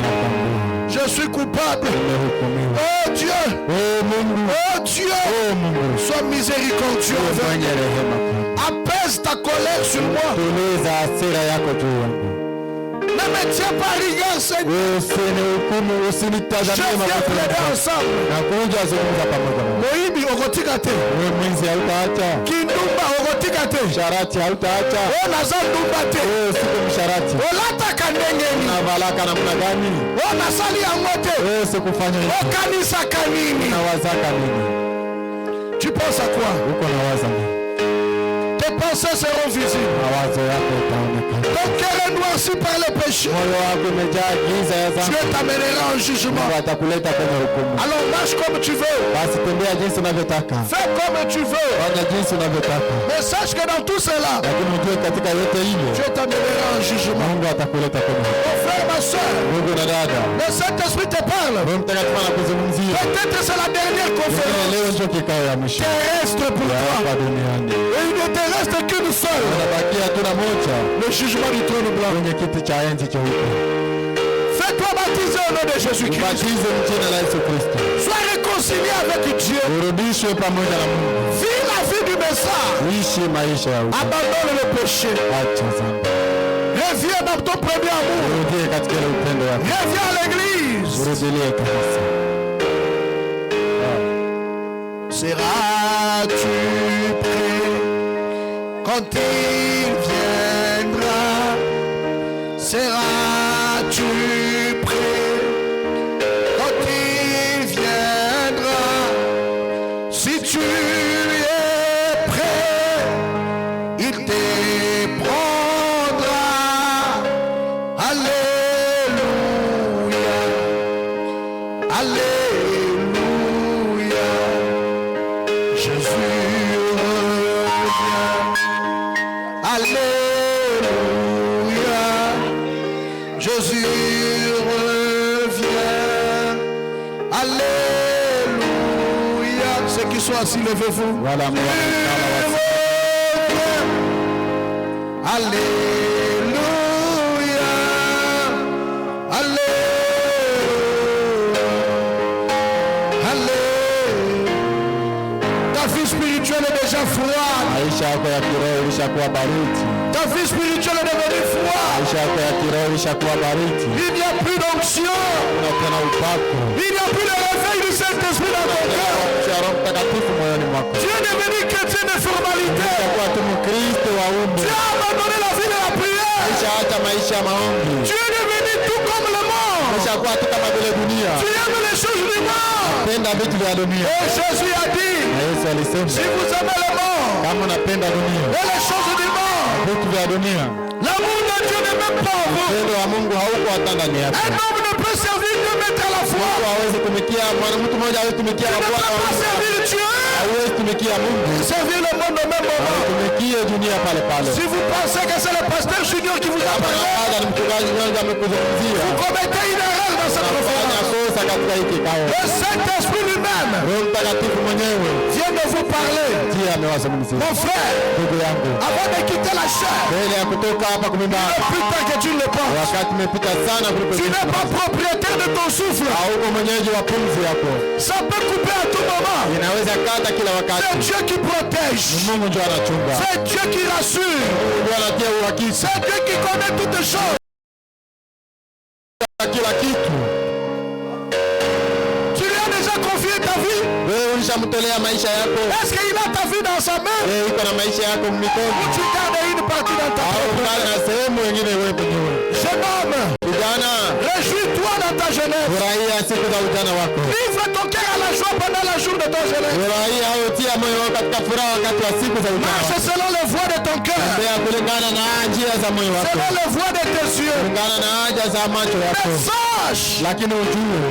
Je suis coupable. nimehukumiwa. Oh Dieu. Oh Mungu, Oh Dieu. oh Mungu, Sois miséricordieux envers moi. fanye rehema kwangu. Apaise ta colère sur moi. Tuliza hasira yako juu yangu. Ne me tiens pas rigueur, Seigneur. Wewe usinihukumu, Je usinitazamie viens makosa plaider yangu. ensemble. Nakuja zungumza pamoja na wewe. Moibi okotika te. Wewe mwizi hautaacha, Kindumba okotika te. sharati hautaacha. O naza ndumba te. Wewe siku msharati. Olataka ndengeni. Unavalaka namna gani? O nasali yango te. Wewe sikufanya hivyo. Okanisaka nini? Unawazaka nini? Tu penses à quoi? Uko nawaza nini? Tes pensées seront visibles. Mawazo yako itaonekana. Ton cœur est noirci par le péché. Moyo wako umejaa giza ya dhambi. Dieu t'amènera en jugement. Mungu atakuleta kwenye hukumu. Alors marche comme tu veux. Basi tembea jinsi unavyotaka. Fais comme tu veux. Fanya jinsi unavyotaka. Mais sache que dans tout cela, Lakini ujue katika yote ile Dieu t'amènera en jugement. Mungu atakuleta kwenye hukumu. Mon frère, ma soeur, Ndugu na dada, le Saint-Esprit te parle. Roho Mtakatifu anakuzungumzia. Peut-être c'est la dernière Pengine conférence leo ndio kikao ya mwisho terrestre pour ya toi. hapa duniani. Et il ne te reste qu'une seule. Unabakia tu na moja, Le jugement du trône blanc. kwenye kiti cha enzi cheupe. Fais-toi baptiser au nom de Jésus-Christ. Ubatizo mjina la Yesu Kristo. Sois réconcilié avec Dieu. Urudishwe pamoja na Mungu. Vis la vie du Message. Uishi maisha ya upendo. Abandonne le péché. Acha dhambi. Reviens dans ton premier amour. Urudie katika ile upendo wako. Reviens à l'église. Urudilie kanisa. Seras-tu prêt quand il viendra? Seras-tu prêt quand il viendra? Si tu es prêt, il te prendra. Alléluia. Alléluia. Jésus revient. Alléluia. Jésus revient. Alléluia. Ceux qui sont assis, levez-vous. Wala Il mwana revient. Alléluia. Alléluia. Alléluia. Ta vie spirituelle est déjà froide. maisha yako ya kiroho ilishakuwa baridi. Ta vie spirituelle est devenue froide. Maisha yako ya kiroho ilishakuwa baridi. Il n'y a plus d'onction. Kuna tena upako. Il n'y a plus de réveil du Saint-Esprit dans ton cœur. Cha Roho Mtakatifu moyoni mwako. Tu es devenu chrétien de formalité. Utakuwa tu Mkristo wa umbo. Tu as abandonné la vie de la prière. Acha maisha ya maombi. Tu es devenu tout comme le monde. utakuwa tu kama vile dunia. Tu aimes les choses du monde. Penda vitu vya dunia. Et Jésus a dit, Na Yesu alisema, si vous aimez le monde kama unapenda dunia, et les choses du monde, vitu vya dunia, l'amour de Dieu n'est même pas en vous. upendo wa Mungu hauko hata ndani yako. Un homme ne peut servir deux maîtres à la fois. Mtu hawezi tumikia mtu mmoja, hawezi tumikia Tu ne Bwana peux wa pas Mungu. servir Dieu, Hawezi tumikia Mungu. servir le monde au même moment. Tumikie dunia pale pale. Si vous pensez que c'est le pasteur Junior qui vous a parlé, Hata ni mchungaji mmoja amekuzungumzia. vous commettez une erreur dans cette Unafanya conférence. kosa katika hiki kikao. Le Saint-Esprit lui-même Roho Mtakatifu mwenyewe vient de vous parler. ndiye amewazungumzia. Mon frère, Ndugu yangu, avant de quitter la chair, mbele ya kutoka hapa kumimba, plus tard que tu ne le penses, wakati umepita sana kuliko tu n'es pas jinsi. propriétaire de ton souffle. Hauko mwenyeji wa pumzi yako. Ça peut couper à tout moment. Inaweza kata kila C'est wakati. Dieu qui protège. Mungu ndio anachunga. C'est Dieu qui rassure. Mungu ndio anatia uhakika C'est Dieu qui connaît toutes choses. kila kitu. Tu lui as déjà confié ta vie. Wewe ulishamtolea maisha yako. Est-ce qu'il a ta vie dans sa main? Wewe uko na maisha yako mikono. Ou tu gardes une partie dans ta Au propre kana main? na sehemu nyingine wewe mwenyewe. Jeune homme, Kijana, réjouis-toi dans ta jeunesse. furahia siku za ujana wako. Livre ton cœur à la joie pendant le jour de ton jeunesse. Furahia au tia moyo wako katika furaha wakati wa siku za ujana Marche wako. selon les voies de ton cœur. Tembea kulingana na njia za moyo wako. Selon les voies de tes yeux. Kulingana na haja za macho yako. Mais sache Lakini ujue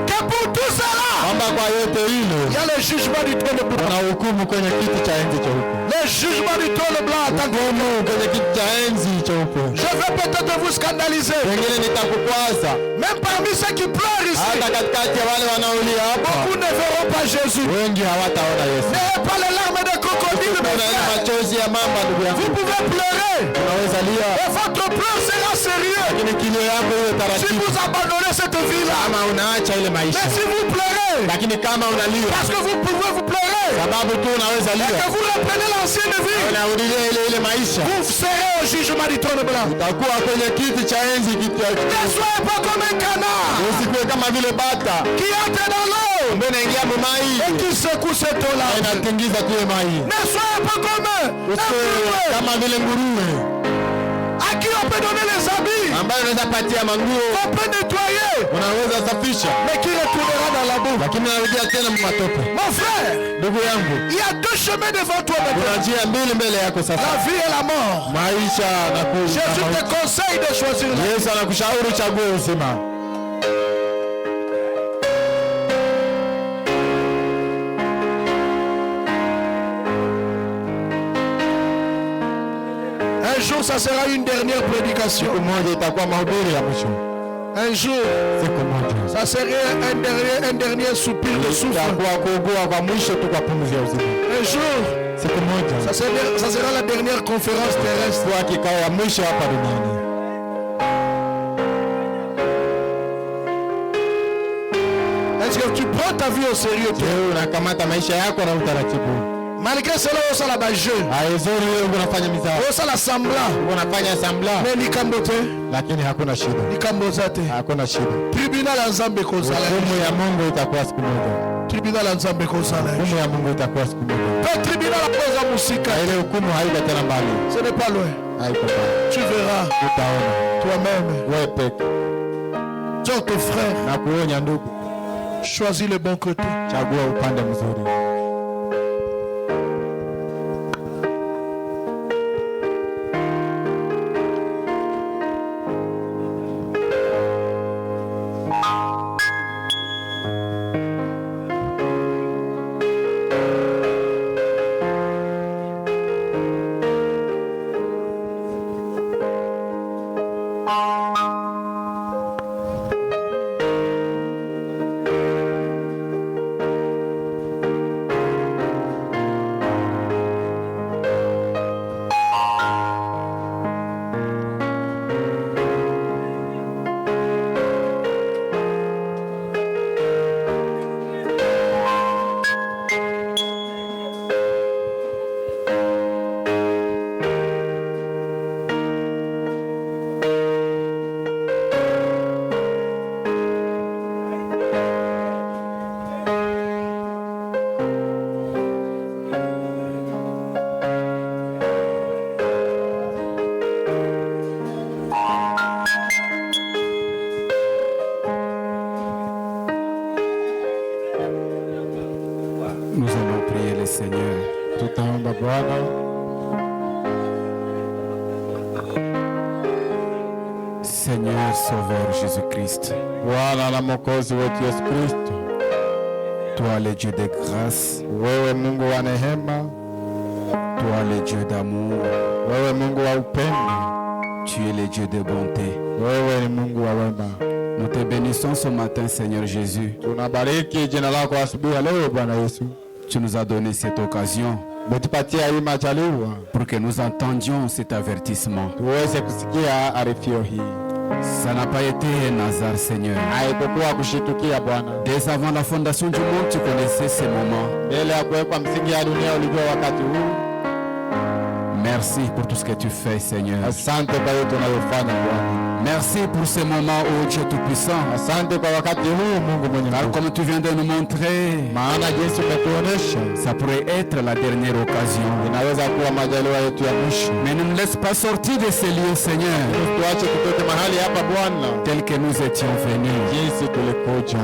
que pour tout cela, kwamba kwa yote hilo il y a le jugement du trône blanc. kuna hukumu kwenye kiti cha enzi cheupe. Le jugement du trône blanc attend. Hukumu kwenye kiti cha enzi cheupe. Je vais peut-être vous scandaliser. Pengine nitakukwaza Même parmi ceux qui pleurent ici, hata katikati ya wale wanaolia hapa, vous ne verront pas Jésus. wengi hawataona Yesu. N'ayez pas les larmes de crocodile, mes Kuna ile frères. machozi ya mamba, ndugu yangu, Vous pouvez pleurer, unaweza lia, et votre pleur sera sérieux lakini kilio yako iwe si taratibu. vous abandonnez cette vie-là. Kama unaacha ile maisha, Mais si vous pleurez, lakini kama unalia, parce que vous pouvez vous pleurer, sababu tu unaweza et lia, que vous reprenez l'ancienne vie, unarudia ile maisha, vous serez au jugement du trône blanc. utakuwa kwenye kiti cha enzi. Ne soyez pas comme un canard Usikuwe kama vile bata qui entre dans l'eau ambaye inaingia mumai et qui secoue cette eau-là. na inatingiza tu ile mai. Ne soyez pas comme un Usiwe fouet kama vile nguruwe à qui on peut donner les habits, ambayo unaweza patia manguo, on peut nettoyer, unaweza safisha, mais qui retournera dans la boue. lakini unarudia tena matope. Mon frère, Ndugu yangu, il y a deux chemins devant toi kuna maintenant. njia mbili mbele yako sasa, La vie et la mort. maisha na Jésus te conseille de choisir la vie. Yesu anakushauri chague uzima. Un jour, ça sera une dernière prédication. Siku moja itakuwa mahubiri ya mwisho. Un jour, Siku moja ça serait un dernier soupir de souffle. itakuwa kuugua kwa mwisho tu kwa pumzi ya uzima. Un jour, Siku moja ça sera la dernière conférence terrestre. kwa kikao ya mwisho hapa duniani. Est-ce que tu prends ta vie au sérieux, toi? Wewe unakamata maisha yako na utaratibu. Malgré cela, on s'en la jeu. Haizuri wewe unafanya mizaa. On s'en la sembla. Unafanya sambla Mais ni kambote, lakini hakuna shida. ni kambozate. Hakuna shida. Tribunal ya Nzambe kozala. Hukumu ya Mungu itakuwa siku moja. Tribunal ya Nzambe kozala. Hukumu ya Mungu itakuwa siku moja. Pe tribunal apoza musika. Na ile hukumu haiko tena mbali. Ce n'est pas loin. Haiko mbali. Tu verras Utaona toi-même. wewe peke. Toi, ton frère, Na kuonya ndugu, choisis le bon côté. chagua upande mzuri. Seigneur. Tutaomba Bwana. Seigneur Sauveur Jésus-Christ. Bwana na Mwokozi wetu Yesu Kristo. Toi le Dieu de grâce. Wewe Mungu wa neema. Toi le Dieu d'amour. Wewe Mungu wa upendo. Tu es le Dieu de bonté. Wewe ni Mungu wa wema. Nous te bénissons ce matin, Seigneur Jésus. Tunabariki jina lako asubuhi ya leo Bwana Yesu. Tu nous as donné cette occasion Umetupatia hii majaliwa pour que nous entendions cet avertissement. tuweze kusikia arifio hii. Ça n'a pas été un hasard, Seigneur. Haikuwa kushitukia Bwana. Dès avant la fondation du monde, tu connaissais ces moments. Mbele ya kuwekwa msingi ya dunia ulijua wakati huu. Merci pour tout ce que tu fais, Seigneur. Asante kwa yote unayofanya Bwana. Merci pour ce moment, ô Dieu Tout-Puissant. Asante kwa wakati huu Mungu mwenye Car nguvu. comme tu viens de nous montrer, Maana jinsi umetuonesha ça pourrait être la dernière occasion. inaweza kuwa majaliwa yetu ya mwisho. Mais ne nous laisse pas sortir de ces lieux, Seigneur, Tuache tutoke mahali hapa Bwana tel que nous étions venus. jinsi tulikuja.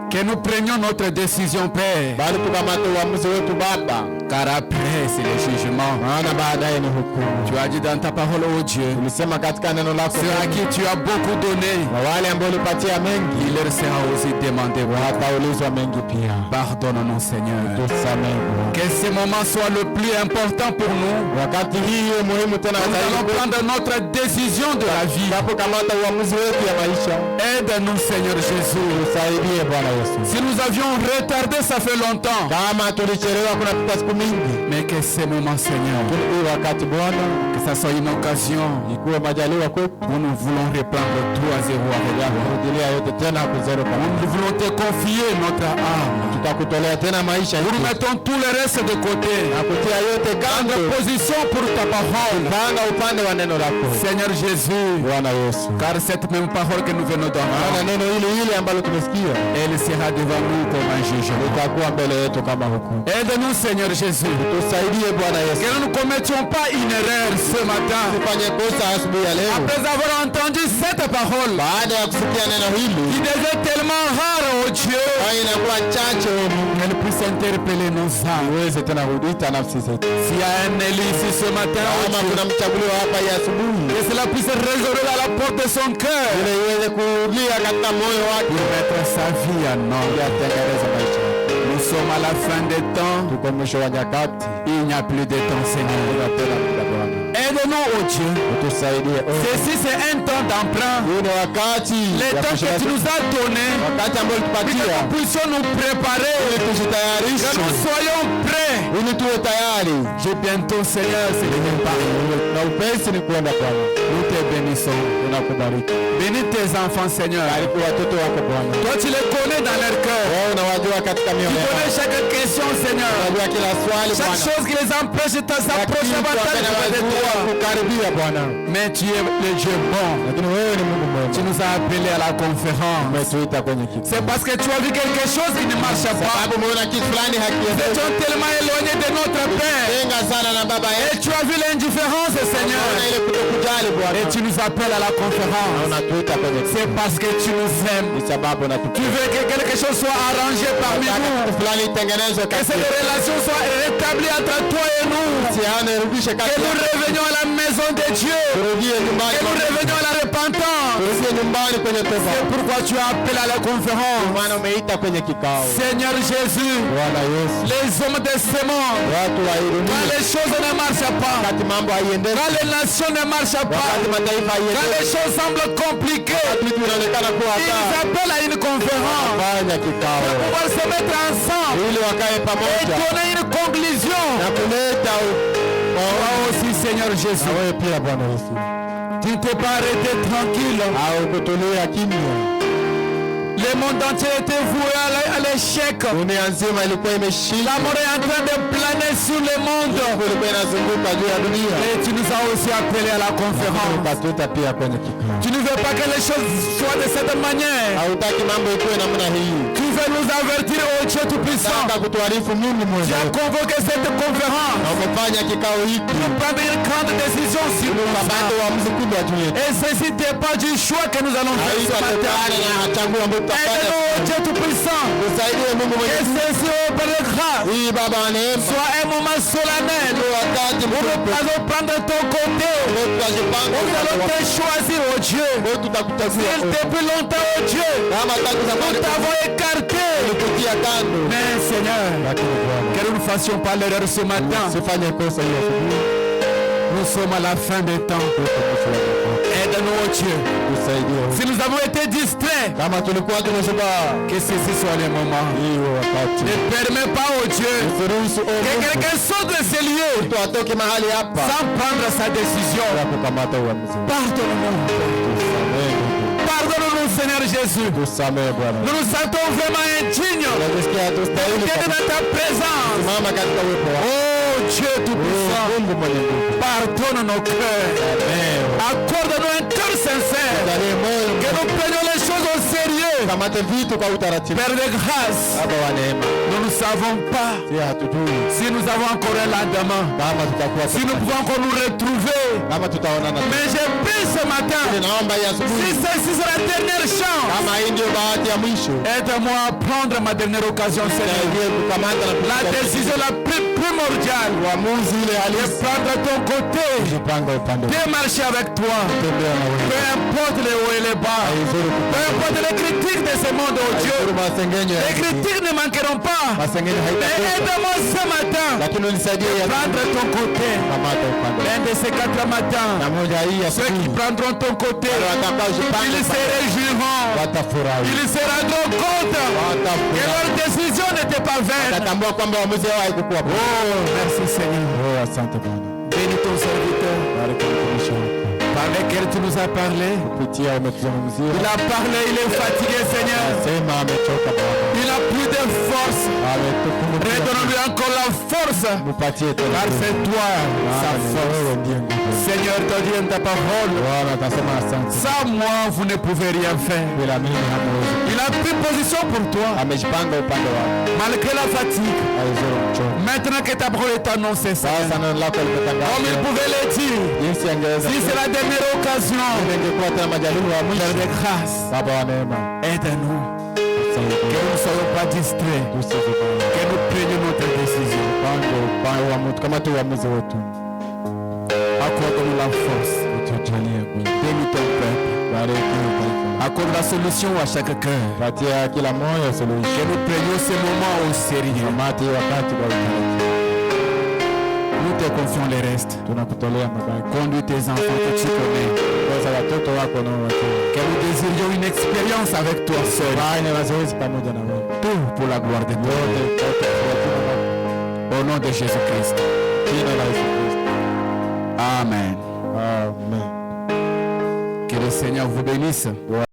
Que nous prenions notre décision, Père. Bali tukamate uamuzi wetu Baba. Car après, c'est le jugement. Maana baadaye ni hukumu. Tu as dit dans ta parole, ô Dieu, Ulisema katika neno lako ceux à qui tu as beaucoup donné, na wale ambao ulipatia mengi il leur sera aussi demandé. wataulizwa mengi pia. Pardonne-nous, Seigneur. Tusamehe Bwana. Que ce moment soit le plus important pour nous. Wakati hii iwe muhimu tena Nous allons zaidi. prendre notre décision de la vie. Tunapokamata uamuzi wetu ya maisha. Aide-nous, Seigneur Jésus. Tusaidie Bwana Yesu. Si nous avions retardé, ça fait longtemps. Kama tulichelewa kunapita siku mingi. Mais que ce moment, Seigneur, Hii wakati Bwana que ça soit une occasion ikuwe majaliwa kwetu. où nous voulons reprendre tout à zéro avec toi. Kurudilia yote tena kuzero Où pamoja. nous voulons te confier notre âme. Tutakutolea tena maisha Nous yetu. mettons tout le reste de côté. Na kutia yote Prendre kando. position pour ta parole. Panga upande wa neno lako. Seigneur Jésus, Bwana Yesu. car cette même parole que nous venons Maana d'entendre, neno hili ambalo tumesikia elle sera devant nous comme un jugement. litakuwa mbele yetu kama hukumu. Aide-nous, Seigneur Jésus, Tusaidie Bwana Yesu. que nous ne commettions pas une erreur ce matin. Tufanye kosa asubuhi ya leo. Après avoir entendu cette parole, Baada ya kusikia neno hili, qui devait tellement rare, oh Dieu, haya inakuwa chache wewe Mungu. qu'elle puisse interpeller nos âmes. Uweze tena kuita nafsi zetu. S'il y a un Élie ici ce matin, oh Kama Dieu, kuna mchaguliwa hapa ya asubuhi, que cela puisse résonner à la porte de son cœur, ili iweze kurudia katika moyo wake, pour mettre sa vie en ili ordre. atengeneze maisha. Nous sommes à la fin des temps. Tuko mwisho wa nyakati. Il n'y a plus de temps, Seigneur. Kuna tena muda Bwana. Aide-nous, oh Dieu. Utusaidie. Ceci, c'est un temps d'emprunt. Huu ni wakati Le ya temps que tu kushiriki. nous as donné, Wakati ambao pour que tupatia nous puissions nous préparer, ili que tujitayarishe, nous soyons prêts. ili tuwe tayari. J'ai bientôt, Seigneur, c'est le départ. Na upesi ni kuenda Bwana. Nous te bénissons. Tunakubariki. Bénis tes enfants, Seigneur. Bariki watoto wako Bwana. Toi, tu les connais dans leur cœur. Wewe unawajua katika Tu mioyo yao. connais chaque question, Seigneur. Unajua kila swali Chaque Bwana. chose qui les empêche de s'approcher davantage de toi. kukaribia Bwana. Mais tu es le Dieu bon. Lakini wewe ni Mungu Tu mwema. nous as appelés à la conférence. Umetuita kwenye kitu. C'est parce que tu as vu quelque chose qui ne marche pas. Sababu umeona kitu fulani Nous hakiendeki. étions tellement éloignés de notre Père. Tenga sana na baba Et yetu. tu as vu l'indifférence, Seigneur. Unaona ile kutokujali Bwana. Et tu nous appelles à la Na conférence. unatuita kwenye kitu. C'est parce que tu nous aimes. Ni sababu Tu unatupenda. veux que quelque chose soit arrangé parmi Nataka nous. kitu fulani itengenezwe Que kati cette yetu. relation soit rétablie entre toi et nous. Uhusiano irudishe kati Que nous yetu. revenions à la maison de Dieu. Turudie nyumbani Que nous kwa Mungu. revenions à la repentance. Turudie nyumbani kwenye toba. C'est pourquoi tu as appelé à la conférence. Maana umeita kwenye kikao. Seigneur Jésus, Bwana Yesu. les hommes de ce monde, Watu wa hii quand dunia les choses ne marchent pas, wakati mambo haiendeki, quand les nations ne marchent pas, wakati mataifa quand haiendeki, les choses semblent compliquées, vitu vinaonekana kuwa ils hatari. appellent à une conférence Fanya pour kikao pouvoir se mettre ensemble ili wakae et pamoja donner une conclusion. na kuleta Toi aussi, Seigneur na Jésus, wewe pia Bwana Yesu, tu ne t'es pas arrêté tranquille. au kutulia kimya. Le monde entier était voué à l'échec. Dunia nzima ilikuwa imeshinda, La mort est en train de planer sur le monde. ilikuwa inazunguka juu ya dunia. Et tu nous as aussi appelés à la conférence. Ukatuita pia kwenye kikao. Tu ne veux pas que les choses soient de cette manière. Hautaki mambo ikuwe namna hii. Tu veux nous nous avertir, oh Dieu Tout-Puissant. Nataka kutuarifu mimi Tu mwenyewe. as convoqué cette conférence. Na umefanya kikao hiki. Pour prendre une grande décision sur nous. Ukapata uamuzi kubwa juu yetu. Et ceci dépend du choix que nous allons faire ce matin. Haitatokana na chaguo ambalo tutafanya. Aide-nous, oh Dieu Tout-Puissant. Tusaidie Mungu Que mwenyewe. ceci, oh Père de grâce, Hii Baba wa neema. soit un moment solennel Wakati où nous mkubwa. allons prendre ton côté. Tutajipanga. Où nous allons te choisir, oh Dieu. Tutakuchagua. Depuis longtemps, oh Dieu, Kama tangu nous zamani t'avons écarté. tulikutia kando. Mais Seigneur, Lakini Bwana, que nous ne fassions pas l'erreur ce matin. usifanye kosa hiyo asubuhi. Nous sommes à la fin des temps. Aide-nous, oh Dieu. Tusaidie. Si nous avons été distraits, Kama tulikuwa tumeshuka que ceci soit le moment. hiyo wakati. Ne permets pas, oh Dieu, Usiruhusu que quelqu'un sorte de ce lieu mtu atoke mahali hapa sans prendre sa décision. ya kukamata uamuzi. Pardonne-nous. Tusamehe Mungu. Pardonne-nous, Seigneur Jésus. Tusamehe Bwana. Nous nous sentons vraiment indignes Tunajisikia hatustahili d'être dans ta présence. kusimama katika uwepo wako. Oh Dieu Tout-Puissant, Mungu mwenye nguvu. pardonne nos cœurs. Samehe. Accorde-nous un cœur sincère. Jalie moyo Que nous prenions les choses au sérieux. kamate vitu kwa utaratibu. Père de grâce, Baba wa neema. nous ne savons pas Si hatujui si nous avons encore un lendemain, kama tutakuwa si nous pouvons encore nous retrouver. kama tutaonana. Mais je prie ce matin, Ninaomba hii si asubuhi ceci c'est la dernière chance, kama hii ndio bahati ya mwisho. aide-moi à prendre ma dernière occasion, Seigneur. Tusaidie kukamata na La kuchukua décision la plus primordiale, uamuzi ile de halisi. prendre ton côté, Kujipanga upande de marcher avec toi. kutembea na wewe. Peu importe les hauts et les bas, Haizuru peu importe les critiques de ce monde, oh Dieu, haizuru masengenyo ya les critiques ne manqueront pas. masengenyo Mais haitakosa. aide-moi ce matin, Lakini unisaidie ya prendre ton côté. kamata upande. L'un de ces 4 matins, Na moja hii ya ceux qui prendront ton côté, wale watakaojipanga ils se réjouiront, watafurahi. ils se rendront compte que Watafurahi. leur décision n'était pas vaine. Watatambua kwamba uamuzi wao haikukuwa bure. Oh, merci Seigneur. Oh, asante Bwana. Bénis ton serviteur Bariki mtumishi wako. par lequel tu nous as parlé. Kupitia umetuzungumzia. Il a parlé, il est fatigué, Seigneur. Sema amechoka Bwana. Il n'a plus de force. Ametukumbukia. Redonne-lui encore la force. Mupatie tena. Car c'est toi sa Maana ni force. wewe ndiye nguvu. Seigneur, te donne ta parole. Bwana atasema asante. Sans moi, vous ne pouvez rien faire. Bila mimi hamwezi. Il a pris position pour toi, Amejipanga upande wako. malgré la fatigue. Haizuru kuchoka. Maintenant que ta parole est annoncée, Sasa Seigneur, neno lako comme il limetangazwa. pouvait le dire, Jinsi angeweza. si c'est la dernière occasion, Ingekuwa tena majaliwa ya Père mwisho. de grâce, Baba wa neema. aide-nous, Tusaidie. que nous ne soyons pas distraits, Tusizubaa. que nous prenions notre décision. Pange uamuzi kama tu uamuzi wetu. Accorde-nous la force, Utujalie nguvu. bénis ton peuple, Bariki taifa. accorde la solution à chaque cœur, Patia kila moyo que suluhisho. nous prenions ce moment au sérieux. Kamati wakati kwa utaratibu. Nous te confions le reste. Tunakutolea mabaki. Conduis tes enfants que tu connais, Kwanza watoto wako na watu. que nous désirions une expérience avec toi seul, Fanya mazoezi pamoja na wewe. tout pour la gloire de Dieu. Yote yote kwa jina lako. Au nom de Jésus-Christ. Jina la Yesu Kristo. Amen. Amen. Que le Seigneur vous bénisse.